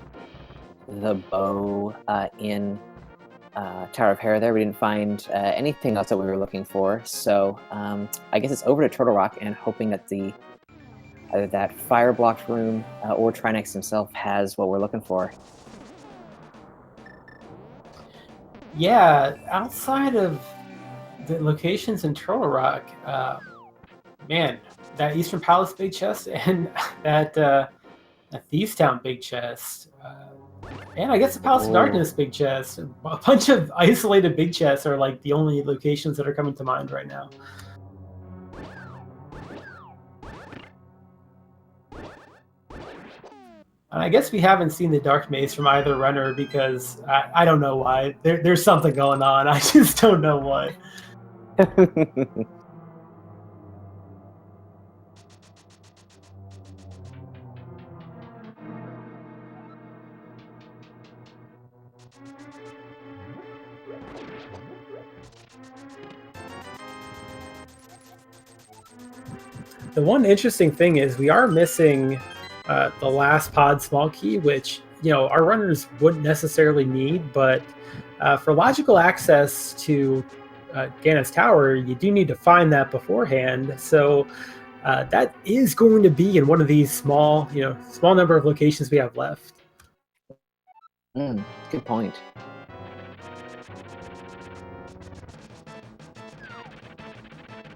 A: the bow in Tower of Hera there. We didn't find anything else that we were looking for. So I guess it's over to Turtle Rock and hoping that either that fire blocked room or Trinex himself has what we're looking for.
B: Yeah, outside of the locations in Turtle Rock, man, that Eastern Palace big chest and that Thieves Town big chest, and I guess the Palace of Darkness big chest. A bunch of isolated big chests are like the only locations that are coming to mind right now. And I guess we haven't seen the Dark Maze from either runner because I don't know why. There's something going on. I just don't know what. The one interesting thing is we are missing the last pod small key, which our runners wouldn't necessarily need, but for logical access to Ganon's tower, you do need to find that beforehand. So that is going to be in one of these small number of locations we have left.
A: Good point.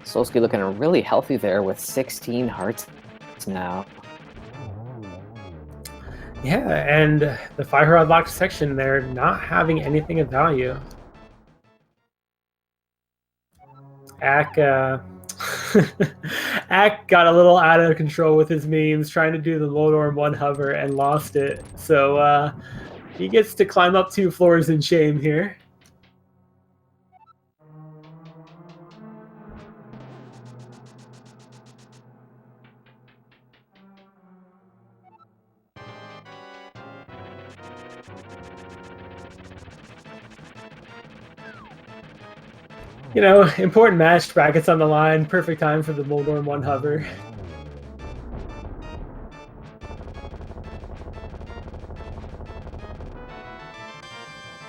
A: Solski looking really healthy there with 16 hearts now.
B: Yeah, and the Fire Rod locked section there not having anything of value. Ack Ack got a little out of control with his memes, trying to do the Lord 1 hover and lost it. So he gets to climb up 2 floors in shame here. Important match, brackets on the line, perfect time for the Moldorm 1 hover.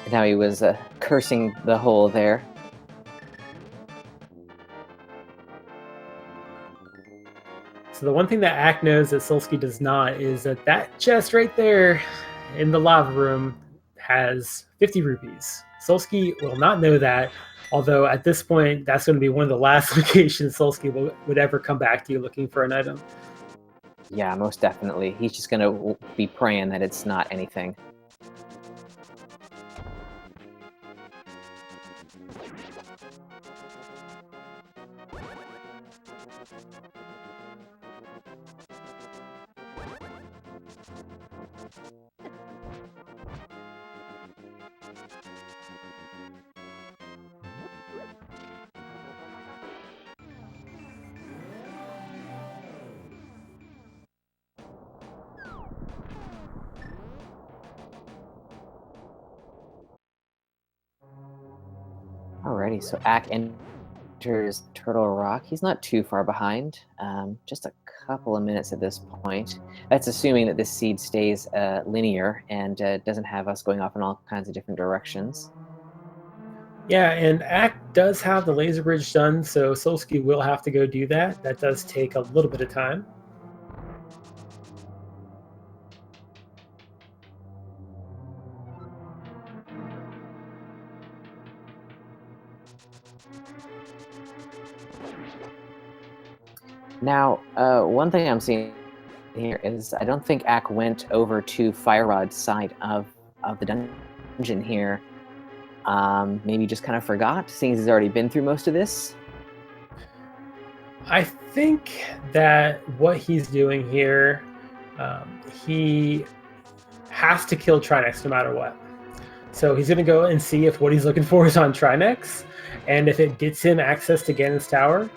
A: And how he was cursing the hole there.
B: So the one thing that Ack knows that Solski does not is that chest right there in the lava room has 50 rupees. Solski will not know that, although at this point, that's going to be one of the last locations Solski would ever come back to you looking for an item.
A: Yeah, most definitely. He's just gonna be praying that it's not anything. Alrighty, so Ack enters Turtle Rock. He's not too far behind, just a couple of minutes at this point. That's assuming that this seed stays linear and doesn't have us going off in all kinds of different directions.
B: Yeah, and Ack does have the laser bridge done, so Solski will have to go do that. That does take a little bit of time.
A: Now, one thing I'm seeing here is I don't think Ack went over to Fire Rod's side of the dungeon here. Maybe just kind of forgot, seeing as he's already been through most of this.
B: I think that what he's doing here, he has to kill Trinex no matter what. So he's going to go and see if what he's looking for is on Trinex, and if it gets him access to Ganon's tower,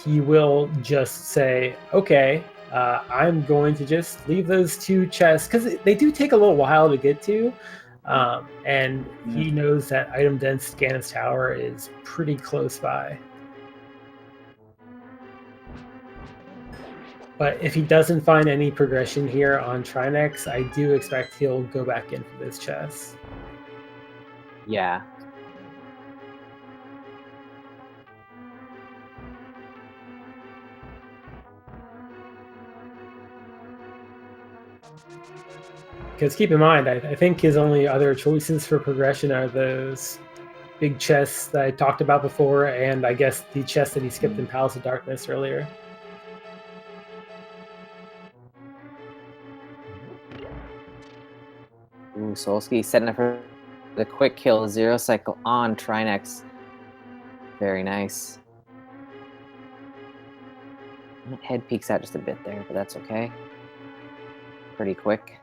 B: he will just say, okay, I'm going to just leave those two chests, because they do take a little while to get to, and he knows that item dense Ganon's tower is pretty close by. But if he doesn't find any progression here on Trinex, I do expect he'll go back in for this chest.
A: Yeah.
B: Because keep in mind, I think his only other choices for progression are those big chests that I talked about before, and I guess the chest that he skipped in Palace of Darkness earlier.
A: Ooh, Solski setting up for the quick kill, 0 cycle on Trinex. Very nice. Head peeks out just a bit there, but that's okay. Pretty quick.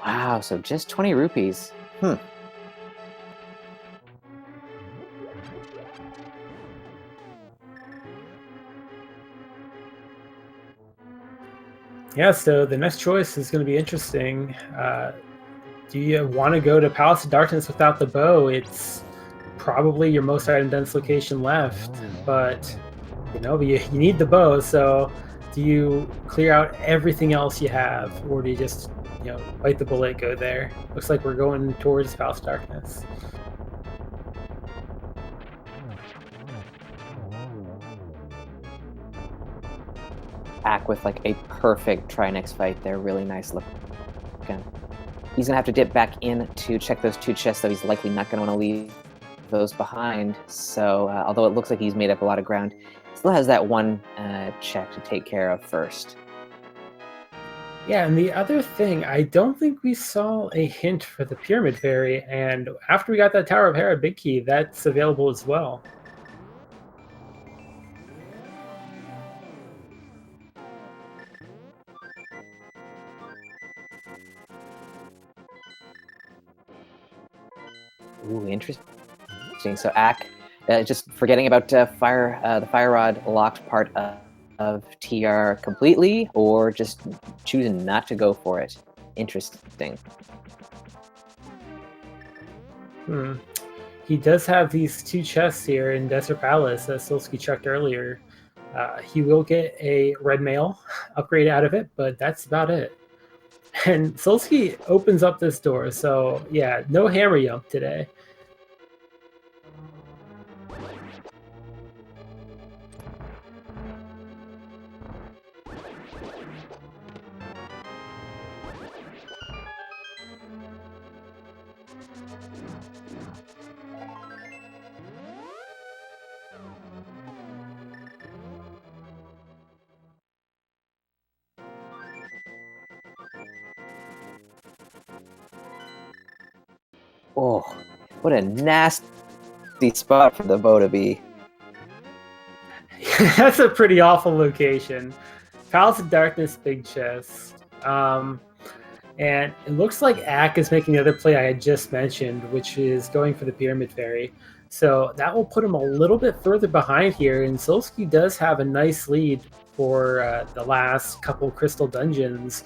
A: Wow, so just 20 rupees.
B: Yeah, so the next choice is going to be interesting. Do you want to go to Palace of Darkness without the bow? It's probably your most item dense location left, but you need the bow. So do you clear out everything else you have, or do you just bite the bullet, go there? Looks like we're going towards Palace of Darkness.
A: Ack with like a perfect Trinex fight there. Really nice looking. He's gonna have to dip back in to check those two chests, though he's likely not gonna want to leave those behind. So although it looks like he's made up a lot of ground, still has that one check to take care of first.
B: Yeah, and the other thing, I don't think we saw a hint for the Pyramid Fairy, and after we got that Tower of Hera Big Key, that's available as well.
A: Ooh, interesting. So Ack, just forgetting about the Fire Rod locked part of TR completely, or just choosing not to go for it. Interesting.
B: He does have these 2 chests here in Desert Palace that Solski checked earlier. He will get a red mail upgrade out of it, but that's about it. And Solski opens up this door, so yeah, no hammer yump today.
A: Oh, what a nasty spot for the bow to be.
B: That's a pretty awful location. Palace of Darkness, big chest. And it looks like Ack is making the other play I had just mentioned, which is going for the Pyramid Fairy. So that will put him a little bit further behind here, and Solski does have a nice lead for the last couple crystal dungeons.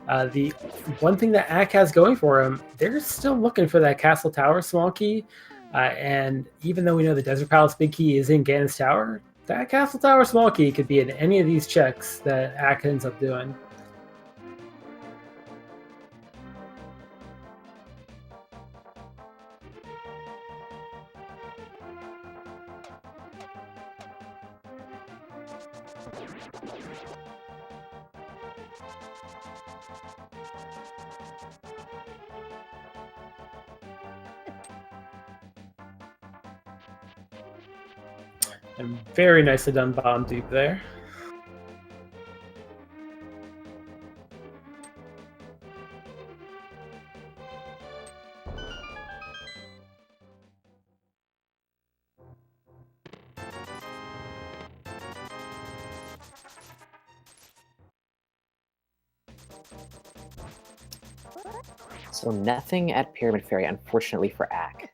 B: The one thing that Ack has going for him, they're still looking for that Castle Tower small key, and even though we know the Desert Palace big key is in Ganon's Tower, that Castle Tower small key could be in any of these checks that Ack ends up doing. And very nicely done bomb dupe there.
A: So nothing at Pyramid Fairy, unfortunately for Ack.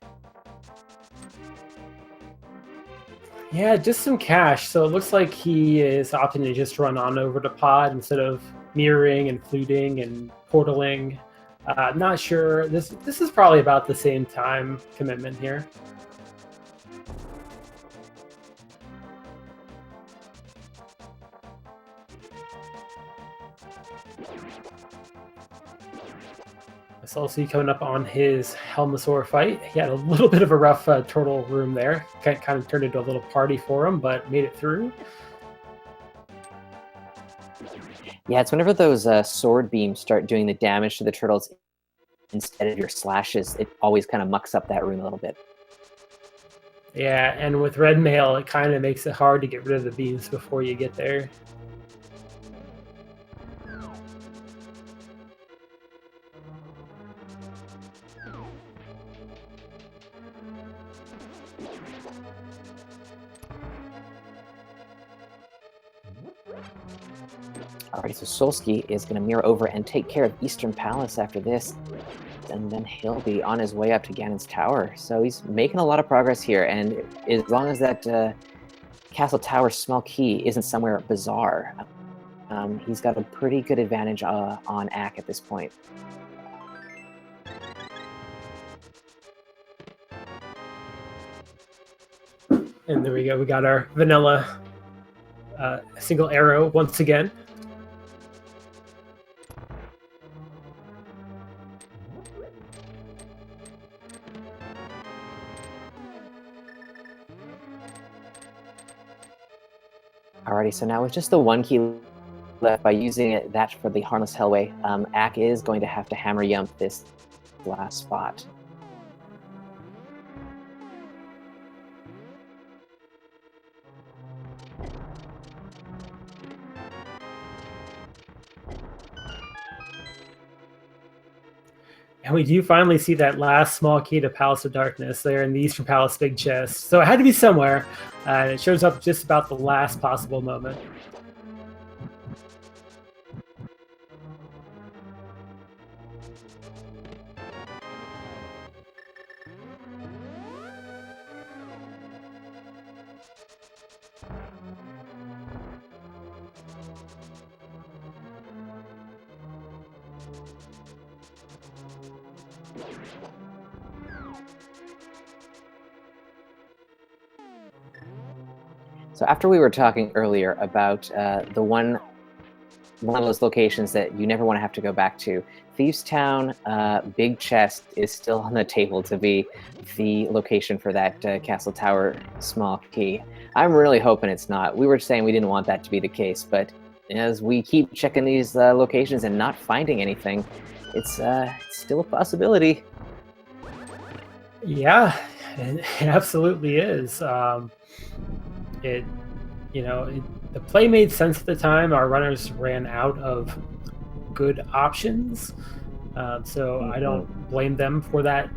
B: Yeah, just some cash. So it looks like he is opting to just run on over to pod instead of mirroring and fluting and portaling. Not sure. This is probably about the same time commitment here. Solski coming up on his Helmasaur fight. He had a little bit of a rough turtle room there. Kind of turned into a little party for him, but made it through.
A: Yeah, it's whenever those sword beams start doing the damage to the turtles instead of your slashes, it always kind of mucks up that room a little bit.
B: Yeah, and with red mail, it kind of makes it hard to get rid of the beams before you get there.
A: Alright, so Solski is going to mirror over and take care of Eastern Palace after this, and then he'll be on his way up to Ganon's Tower. So he's making a lot of progress here, and as long as that Castle Tower small key isn't somewhere bizarre, he's got a pretty good advantage on Ack at this point.
B: And there we go. We got our vanilla single arrow once again.
A: Alrighty, so now with just the one key left, by using that for the Harmless Hellway, Ack is going to have to hammer yump this last spot.
B: And we do finally see that last small key to Palace of Darkness there in the Eastern Palace big chest. So it had to be somewhere, and it shows up just about the last possible moment.
A: So after we were talking earlier about the one of those locations that you never want to have to go back to, Thieves Town Big Chest is still on the table to be the location for that Castle Tower small key. I'm really hoping it's not. We were saying we didn't want that to be the case, but as we keep checking these locations and not finding anything, it's still a possibility.
B: Yeah, it absolutely is. The play made sense at the time. Our runners ran out of good options, so I don't blame them for that.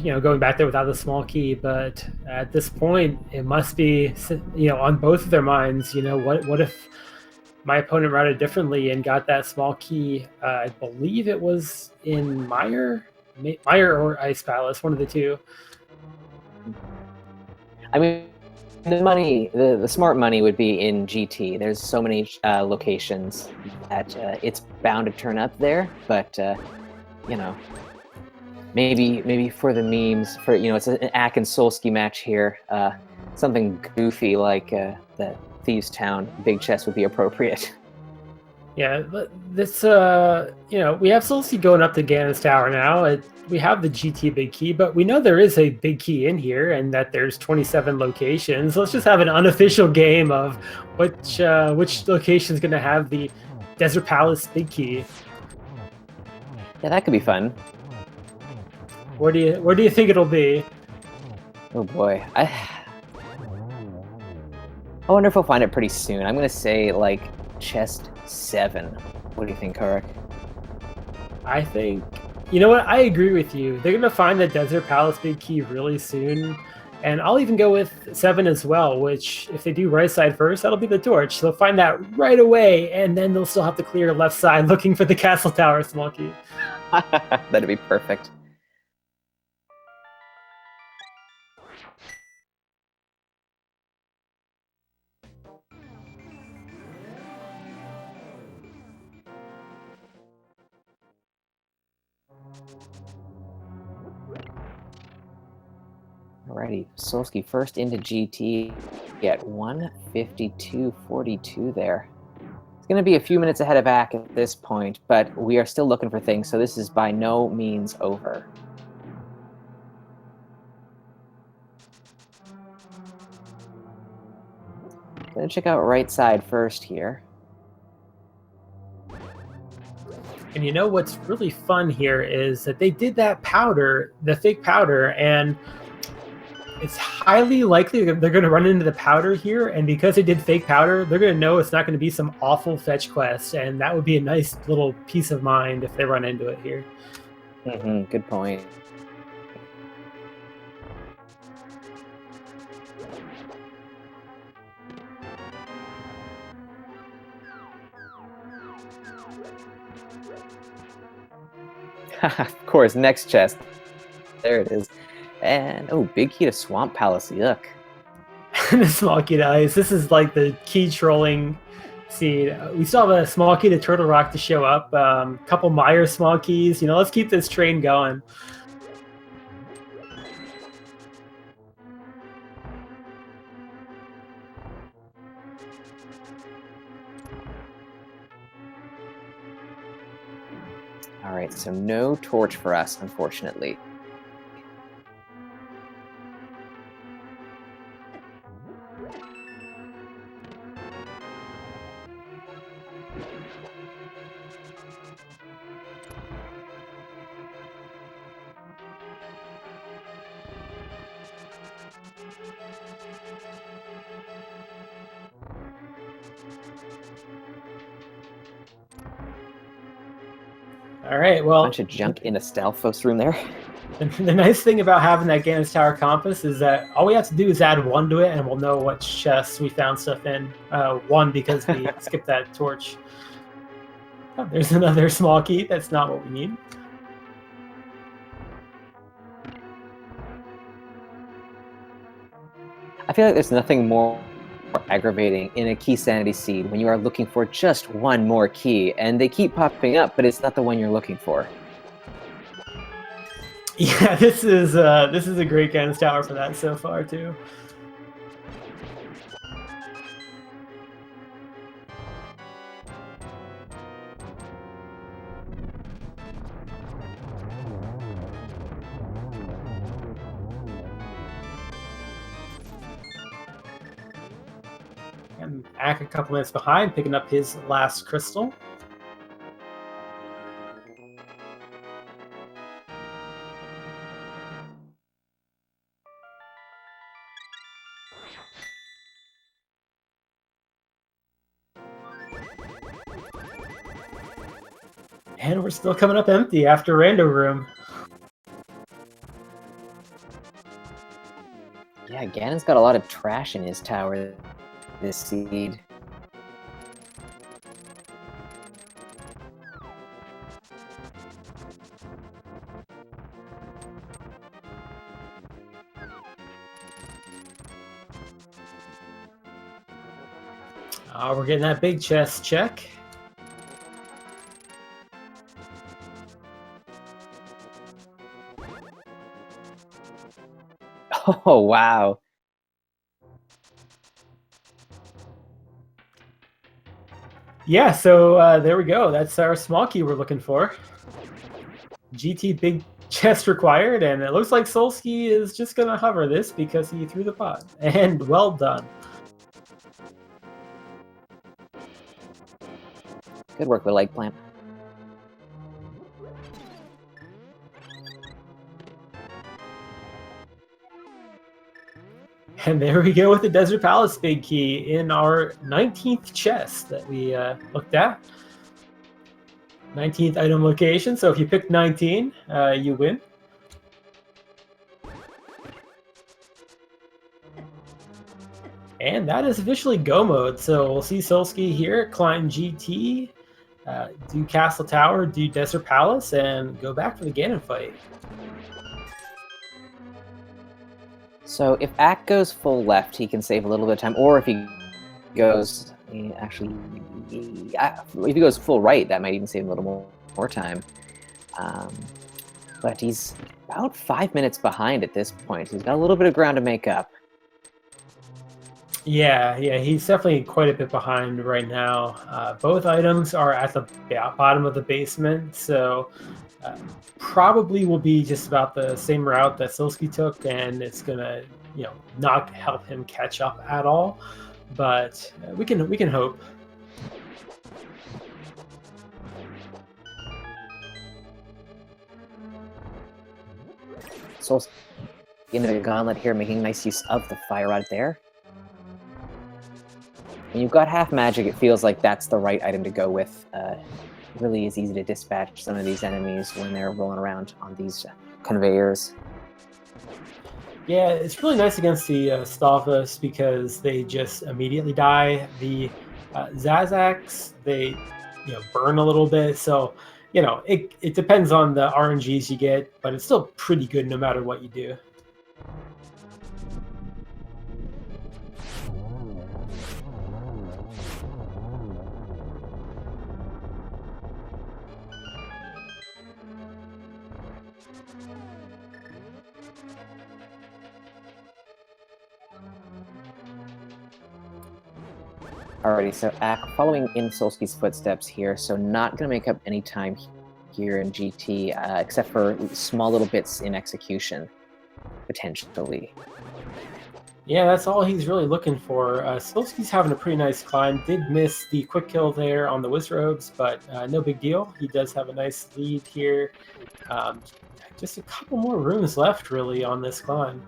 B: Going back there without the small key, but at this point, it must be on both of their minds. What if my opponent routed differently and got that small key? I believe it was in Mire or Ice Palace, one of the two.
A: I mean, the smart money would be in GT. There's so many locations that it's bound to turn up there, but maybe for the memes, for it's an Ack and Solski match here, something goofy like the Thieves Town Big Chest would be appropriate.
B: Yeah, but this we have Solski going up to Ganon's Tower now. We have the GT big key, but we know there is a big key in here, and that there's 27 locations. Let's just have an unofficial game of which location is going to have the Desert Palace big key.
A: Yeah, that could be fun.
B: Where do you think it'll be?
A: Oh boy, I wonder if we'll find it pretty soon. I'm gonna say like chest 7. What do you think, Karak?
B: I think, you know what? I agree with you. They're gonna find the Desert Palace big key really soon, and I'll even go with 7 as well. Which, if they do right side first, that'll be the torch. They'll find that right away, and then they'll still have to clear left side looking for the Castle Tower small key.
A: That'd be perfect. Alrighty, Solski first into GT at 152.42 there. It's going to be a few minutes ahead of Ack at this point, but we are still looking for things, so this is by no means over. Gonna check out right side first here.
B: And you know what's really fun here is that they did that powder, the fake powder, and it's highly likely they're going to run into the powder here, and because they did fake powder, they're going to know it's not going to be some awful fetch quest, and that would be a nice little peace of mind if they run into it here.
A: Good point. Of course, next chest. There it is. And, oh, big key to Swamp Palace. Yuck.
B: The small key to Ice. This is like the key trolling seed. We still have a small key to Turtle Rock to show up. Couple Mire small keys. Let's keep this train going.
A: All right, so no torch for us, unfortunately.
B: All right, well,
A: bunch of junk in a Stalfos room there.
B: The nice thing about having that Ganon's Tower compass is that all we have to do is add 1 to it, and we'll know what chests we found stuff in. 1 because we skipped that torch. Oh, there's another small key. That's not what we need.
A: I feel like there's nothing more aggravating in a key sanity seed when you are looking for just 1 more key, and they keep popping up, but it's not the one you're looking for.
B: Yeah, this is a great Ganon's Tower for that so far too. And Ack a couple minutes behind, picking up his last crystal. And we're still coming up empty after Rando Room.
A: Yeah, Ganon's got a lot of trash in his tower this seed.
B: We're getting that big chest check.
A: Oh, wow.
B: Yeah, so there we go. That's our small key we're looking for. GT big chest required, and it looks like Solski is just going to hover this because he threw the pot. And well done.
A: Good work with Leg Plant.
B: And there we go with the Desert Palace big key in our 19th chest that we looked at. 19th item location, so if you pick 19, you win. And that is officially go mode, so we'll see Solski here, climb GT, do Castle Tower, do Desert Palace, and go back for the Ganon fight.
A: So if Ack goes full left, he can save a little bit of time, or if he goes, actually, if he goes full right, that might even save him a little more time. But he's about 5 minutes behind at this point. He's got a little bit of ground to make up.
B: Yeah, he's definitely quite a bit behind right now. Both items are at the bottom of the basement, so probably will be just about the same route that Solski took, and it's gonna, not help him catch up at all. But we can hope.
A: Solski into the gauntlet here, making nice use of the fire rod there. When you've got half magic, it feels like that's the right item to go with. It really is easy to dispatch some of these enemies when they're rolling around on these conveyors.
B: Yeah, it's really nice against the Stalfos because they just immediately die. The Zazaks, they burn a little bit, so it depends on the RNGs you get, but it's still pretty good no matter what you do.
A: Alrighty, so Ack following in Solski's footsteps here, so not going to make up any time here in GT, except for small little bits in execution, potentially.
B: Yeah, that's all he's really looking for. Solski's having a pretty nice climb. Did miss the quick kill there on the Wizrobes, but no big deal. He does have a nice lead here. Just a couple more rooms left, really, on this climb.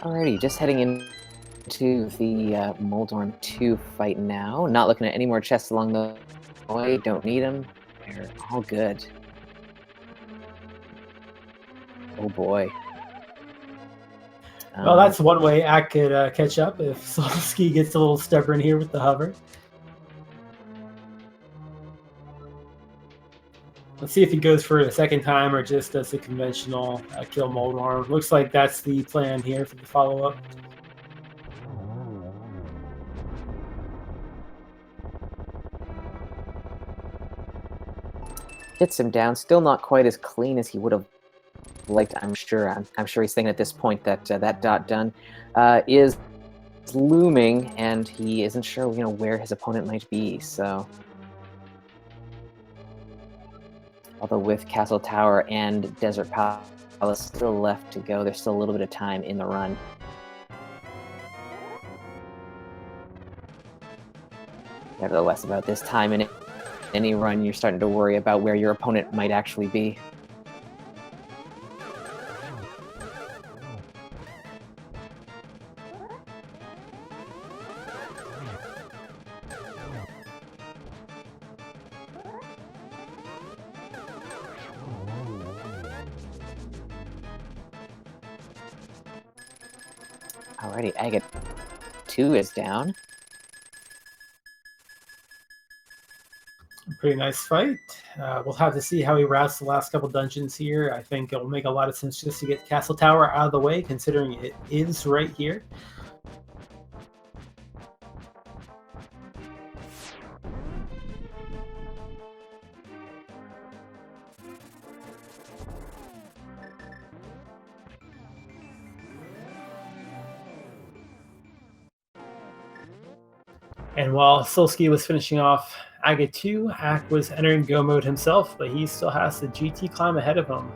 A: Alrighty, just heading into the Moldorm 2 fight now. Not looking at any more chests along the way. Don't need them. They're all good. Oh boy.
B: Well, that's one way Ack could catch up if Solski gets a little stubborn here with the hover. Let's see if he goes for it a second time or just does the conventional kill Moldorm. Looks like that's the plan here for the follow-up.
A: Hits him down. Still not quite as clean as he would have liked, I'm sure. I'm sure he's thinking at this point that that dot done is looming, and he isn't sure, where his opponent might be. So, although with Castle Tower and Desert Palace still left to go, there's still a little bit of time in the run. Nevertheless, about this time in any run, you're starting to worry about where your opponent might actually be. Alrighty, Agate 2 is down.
B: Pretty nice fight. We'll have to see how he routes the last couple dungeons here. I think it will make a lot of sense just to get Castle Tower out of the way, considering it is right here. And while Solski was finishing off Agate 2, Ack was entering go mode himself, but he still has the GT climb ahead of him.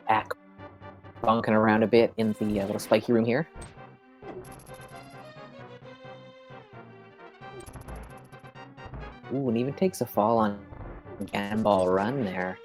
A: Ack bonking around a bit in the little spiky room here. Ooh, and even takes a fall on Ganball Run there.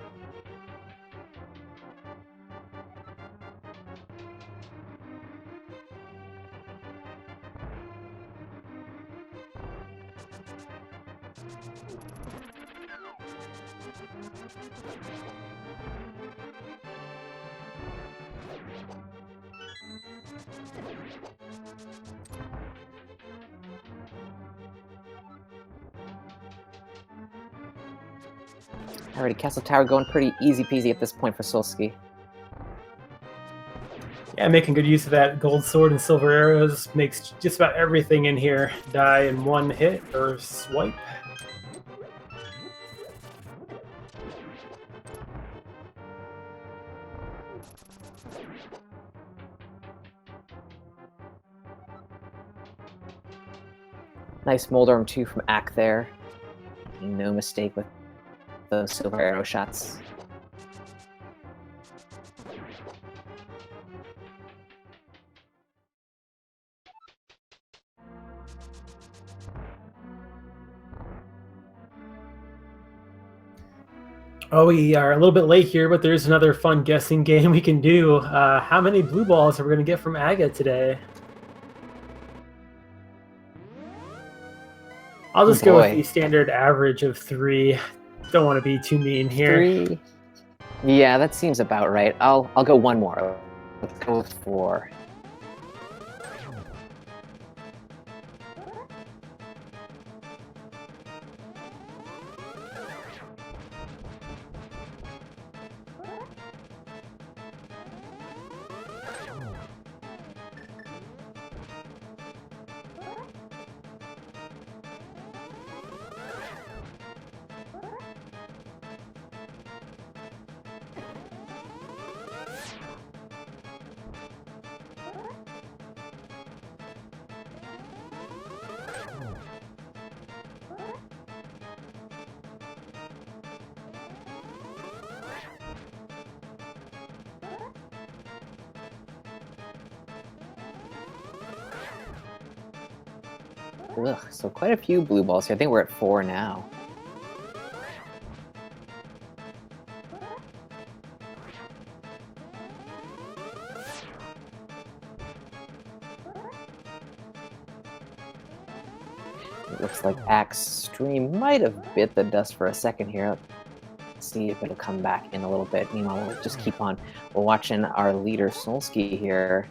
A: Alrighty, Castle Tower going pretty easy peasy at this point for Solski.
B: Yeah, making good use of that gold sword and silver arrows makes just about everything in here die in one hit or swipe.
A: Nice Moldorm 2 from Ack there. No mistake with those silver arrow shots.
B: Oh, we are a little bit late here, but there's another fun guessing game we can do. How many blue balls are we going to get from Agate today? I'll just go with the standard average of 3. Don't want to be too mean here.
A: 3? Yeah, that seems about right. I'll go one more. Let's go with 4. Ugh, so quite a few blue balls here. I think we're at 4 now. It looks like Axe Stream might have bit the dust for a second here. Let's see if it'll come back in a little bit. Meanwhile, we'll just keep on watching our leader Solski here.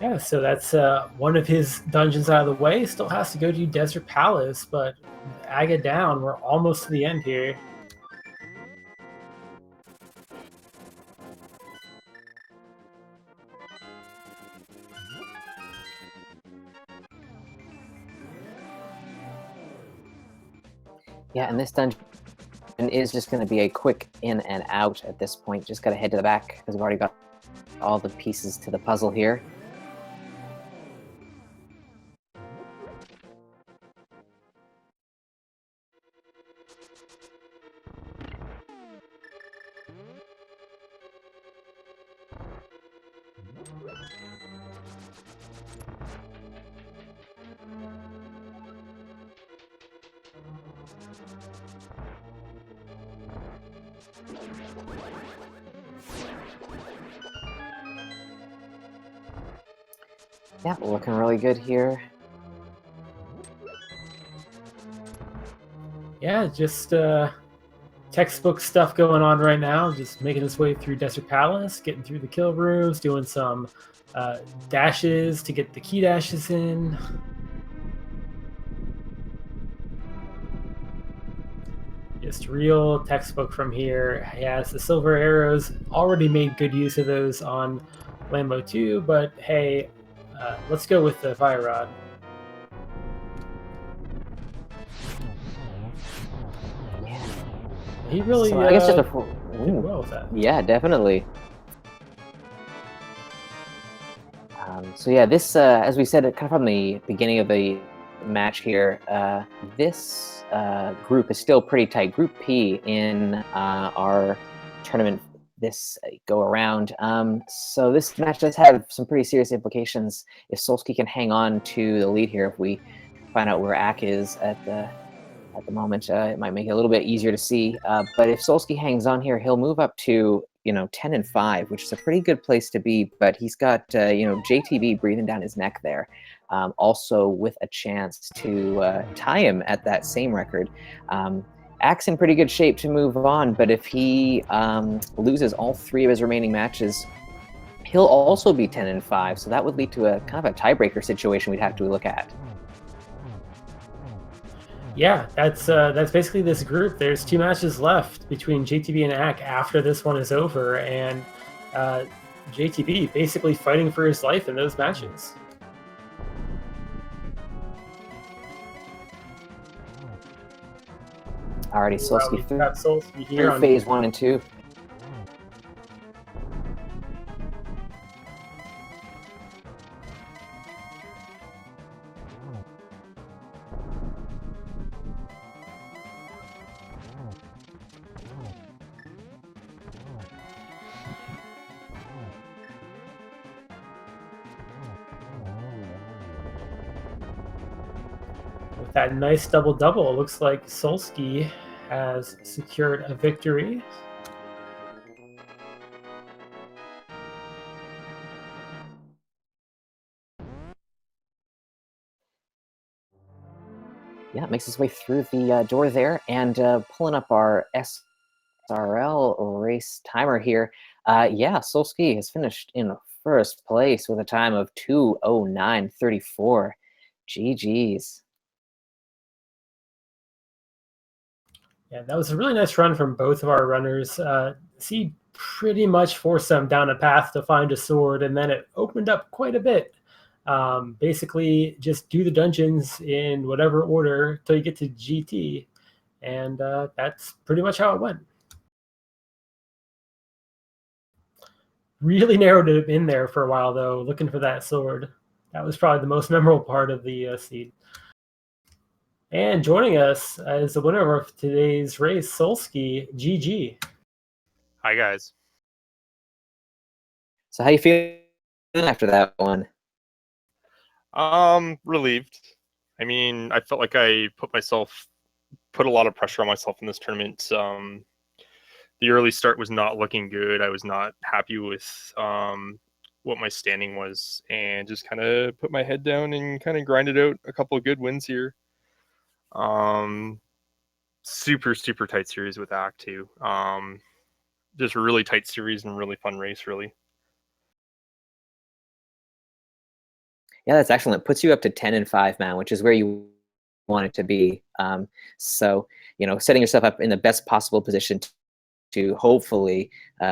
B: Yeah, so that's one of his dungeons out of the way. Still has to go to Desert Palace, but Aga down. We're almost to the end here.
A: Yeah, and this dungeon is just going to be a quick in and out at this point. Just got to head to the back because we've already got all the pieces to the puzzle here. Yeah, looking really good here.
B: Yeah, just textbook stuff going on right now. Just making his way through Desert Palace, getting through the kill rooms, doing some dashes to get the key dashes in. Just real textbook from here. He has the silver arrows, already made good use of those on Lambo 2, but hey, let's go with the fire rod.
A: Yeah.
B: He really
A: So I guess just
B: did well with that.
A: Yeah, definitely. So yeah, this, as we said, kind of from the beginning of the match here, this group is still pretty tight. Group P in our tournament this go around. So this match does have some pretty serious implications if Solski can hang on to the lead here. If we find out where Ack is at the moment, it might make it a little bit easier to see. But if Solski hangs on here, he'll move up to 10 and 5, which is a pretty good place to be. But he's got JTB breathing down his neck there, also with a chance to tie him at that same record. Ack's in pretty good shape to move on, but if he loses all 3 of his remaining matches, he'll also be 10 and 5. So that would lead to a kind of a tiebreaker situation we'd have to look at.
B: Yeah, that's basically this group. There's 2 matches left between JTB and Ack after this one is over, and JTB basically fighting for his life in those matches.
A: Alrighty, Solski
B: Solski here
A: through phase 1 and 2.
B: With that nice double-double, it looks like Solski has secured a victory.
A: Yeah, makes his way through the door there, and pulling up our SRL race timer here. Yeah, Solski has finished in first place with a time of 2:09:34. GG's.
B: Yeah, that was a really nice run from both of our runners. He pretty much forced them down a path to find a sword, and then it opened up quite a bit. Basically, just do the dungeons in whatever order till you get to GT, and that's pretty much how it went. Really narrowed it in there for a while, though, looking for that sword. That was probably the most memorable part of the seed. And joining us as the winner of today's race, Solski, GG.
C: Hi, guys.
A: So how you feeling after that one?
C: Relieved. I mean, I felt like I put a lot of pressure on myself in this tournament. The early start was not looking good. I was not happy with what my standing was, and just kind of put my head down and kind of grinded out a couple of good wins here. Super tight series with Act 2. Just a really tight series and really fun race, really.
A: Yeah, that's excellent. It puts you up to 10-5 now, which is where you want it to be. So, setting yourself up in the best possible position to hopefully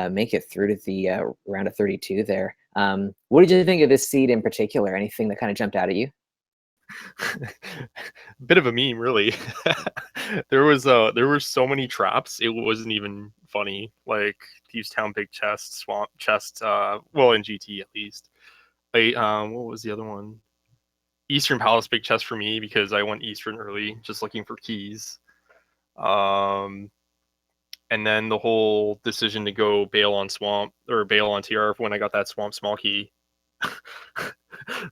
A: make it through to the round of 32 there. What did you think of this seed in particular? Anything that kind of jumped out at you?
C: Bit of a meme, really. there were so many traps, it wasn't even funny. Like Thieves Town big chest, swamp chest, well, in GT at least. What was the other one? Eastern Palace big chest for me, because I went Eastern early just looking for keys. And then the whole decision to go bail on swamp or bail on TR when I got that swamp small key.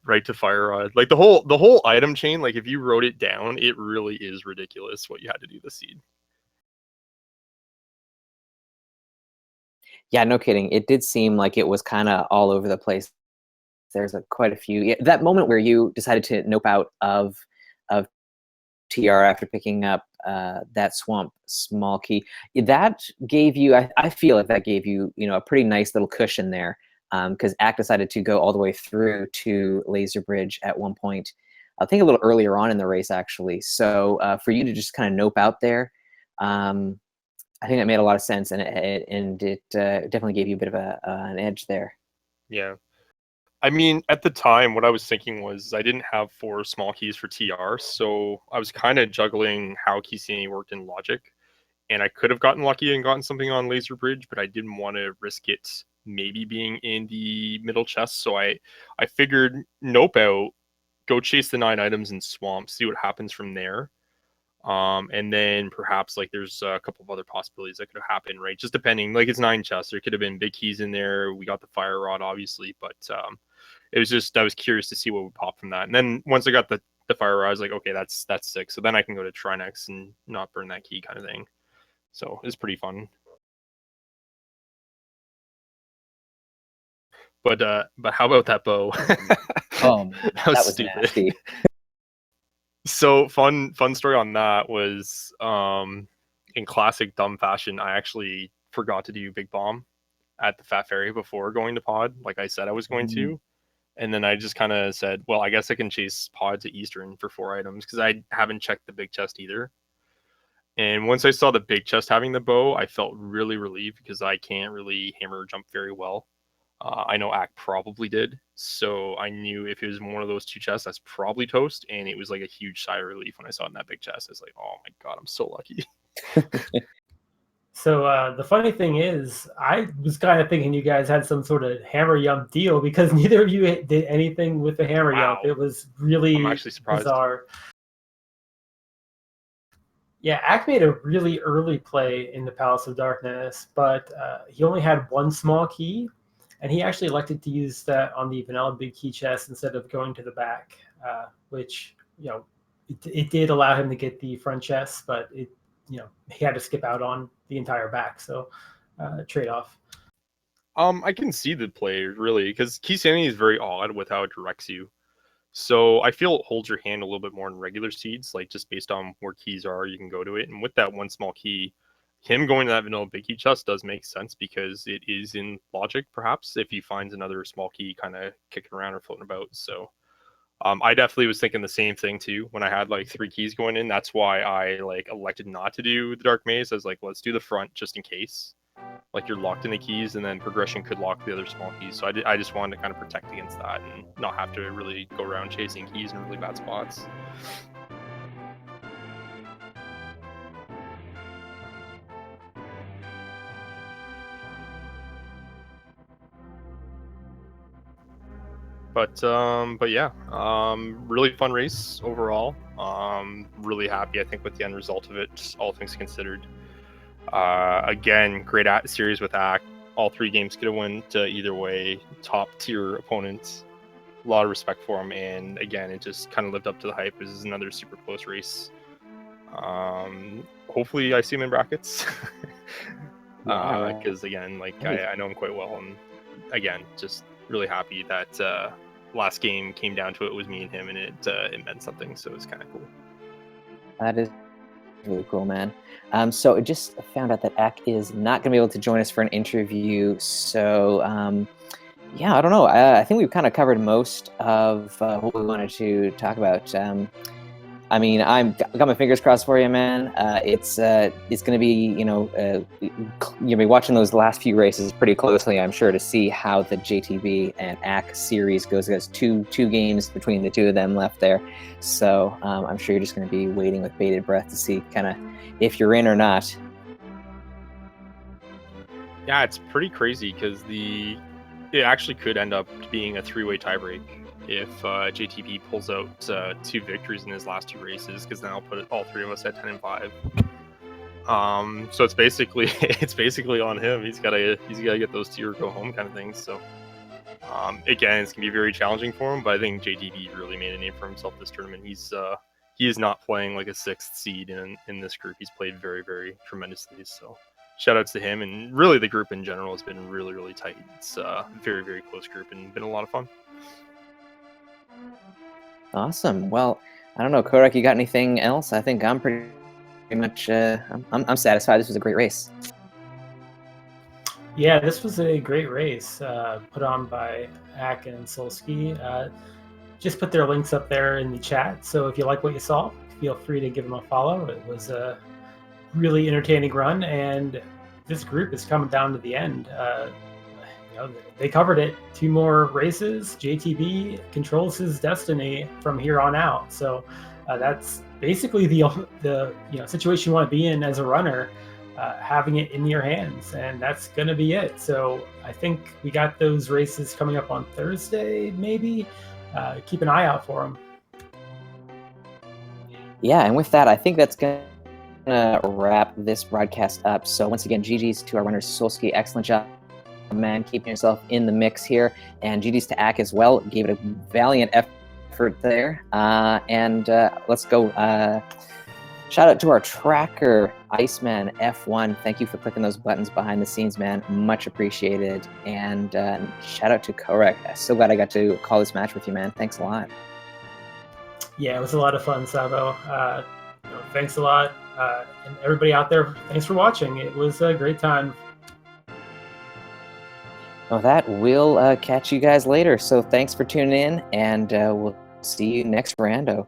C: Right to fire rod. Like the whole item chain, like if you wrote it down, it really is ridiculous what you had to do this seed.
A: Yeah, no kidding. It did seem like it was kind of all over the place. There's quite a few. Yeah, that moment where you decided to nope out of TR after picking up that swamp small key, that gave you, I feel like that gave you, a pretty nice little cushion there, because Act decided to go all the way through to Laser Bridge at one point, I think a little earlier on in the race, actually. So for you to just kind of nope out there, I think that made a lot of sense, and it definitely gave you a bit of an edge there.
C: Yeah. I mean, at the time, what I was thinking was I didn't have 4 small keys for TR, so I was kind of juggling how Keystany worked in Logic, and I could have gotten lucky and gotten something on Laser Bridge, but I didn't want to risk it maybe being in the middle chest, so I figured nope out, go chase the 9 items in Swamp, see what happens from there. And then perhaps like there's a couple of other possibilities that could have happened, right? Just depending, like it's 9 chests. There could have been big keys in there. We got the fire rod, obviously, but it was just I was curious to see what would pop from that. And then once I got the fire rod, I was like, okay, that's 6. So then I can go to Trinex and not burn that key, kind of thing. So it's pretty fun. But how about that bow? That was stupid.
A: Nasty.
C: So fun story on that was in classic dumb fashion, I actually forgot to do Big Bomb at the Fat Fairy before going to Pod, like I said I was going to. And then I just kind of said, well, I guess I can chase Pod to Eastern for 4 items, because I haven't checked the big chest either. And once I saw the big chest having the bow, I felt really relieved, because I can't really hammer jump very well. I know Ack probably did, so I knew if it was one of those 2 chests, that's probably toast. And it was like a huge sigh of relief when I saw it in that big chest. It's like, oh my god, I'm so lucky.
B: So the funny thing is, I was kind of thinking you guys had some sort of hammer yump deal, because neither of you did anything with the hammer
C: Wow.
B: yump. It was really
C: I'm actually surprised.
B: Bizarre. Yeah, Ack made a really early play in the Palace of Darkness, but he only had 1 small key, and he actually elected to use that on the vanilla big key chest instead of going to the back, which, it did allow him to get the front chest, but he had to skip out on the entire back. So trade-off.
C: I can see the play, really, because Keystany is very odd with how it directs you. So I feel it holds your hand a little bit more in regular seeds, like just based on where keys are, you can go to it. And with that 1 small key, him going to that vanilla big key chest does make sense, because it is in Logic, perhaps, if he finds another small key kind of kicking around or floating about. So I definitely was thinking the same thing too when I had like 3 keys going in. That's why I like elected not to do the Dark Maze. I was like, let's do the front just in case. Like you're locked in the keys, and then progression could lock the other small keys. So I just wanted to kind of protect against that and not have to really go around chasing keys in really bad spots. But yeah, really fun race overall. Really happy, I think, with the end result of it, all things considered. Again, great series with Ack. All 3 games could have went either way. Top tier opponents. A lot of respect for him, and again, it just kind of lived up to the hype. This is another super close race. Hopefully, I see him in brackets. Because again, like I know him quite well, and again, just really happy that last game came down to it was me and him, and it meant something. So it's kind of cool.
A: That is really cool, man. So I just found out that Ack is not going to be able to join us for an interview. So yeah, I don't know. I think we've kind of covered most of what we wanted to talk about. I mean, got my fingers crossed for you, man. It's going to be, you'll be watching those last few races pretty closely, I'm sure, to see how the JTB and Ack series goes. There's two games between the two of them left there, so I'm sure you're just going to be waiting with bated breath to see kind of if you're in or not.
C: Yeah, it's pretty crazy because it actually could end up being a 3-way tiebreak if JTB pulls out 2 victories in his last 2 races, because then I'll put all 3 of us at 10 and 5. So it's basically on him. He's gotta get those 2 or go home kind of thing. So again, it's gonna be very challenging for him. But I think JTB really made a name for himself this tournament. He is not playing like a 6th seed in this group. He's played very, very tremendously. So shout outs to him, and really the group in general has been really, really tight. It's a very, very close group and been a lot of fun.
A: Awesome. Well, I don't know, Korak, you got anything else? I think I'm pretty much I'm satisfied. This was a great race.
B: Yeah, this was a great race put on by Ack and Solski. Just put their links up there in the chat. So if you like what you saw, feel free to give them a follow. It was a really entertaining run, and this group is coming down to the end. They covered it. 2 more races. JTB controls his destiny from here on out. So that's basically the situation you want to be in as a runner, having it in your hands, and that's going to be it. So I think we got those races coming up on Thursday, maybe. Keep an eye out for them.
A: Yeah, and with that, I think that's going to wrap this broadcast up. So once again, GG's to our runners. Solski, excellent job, man, keeping yourself in the mix here, and GG's to Ack as well. Gave it a valiant effort there. And let's go. Shout out to our tracker, Iceman F1. Thank you for clicking those buttons behind the scenes, man. Much appreciated. And shout out to Korek. I'm so glad I got to call this match with you, man. Thanks a lot.
B: Yeah, it was a lot of fun, Savo. Thanks a lot. And everybody out there, thanks for watching. It was a great time.
A: Well, that will catch you guys later. So thanks for tuning in, and we'll see you next rando.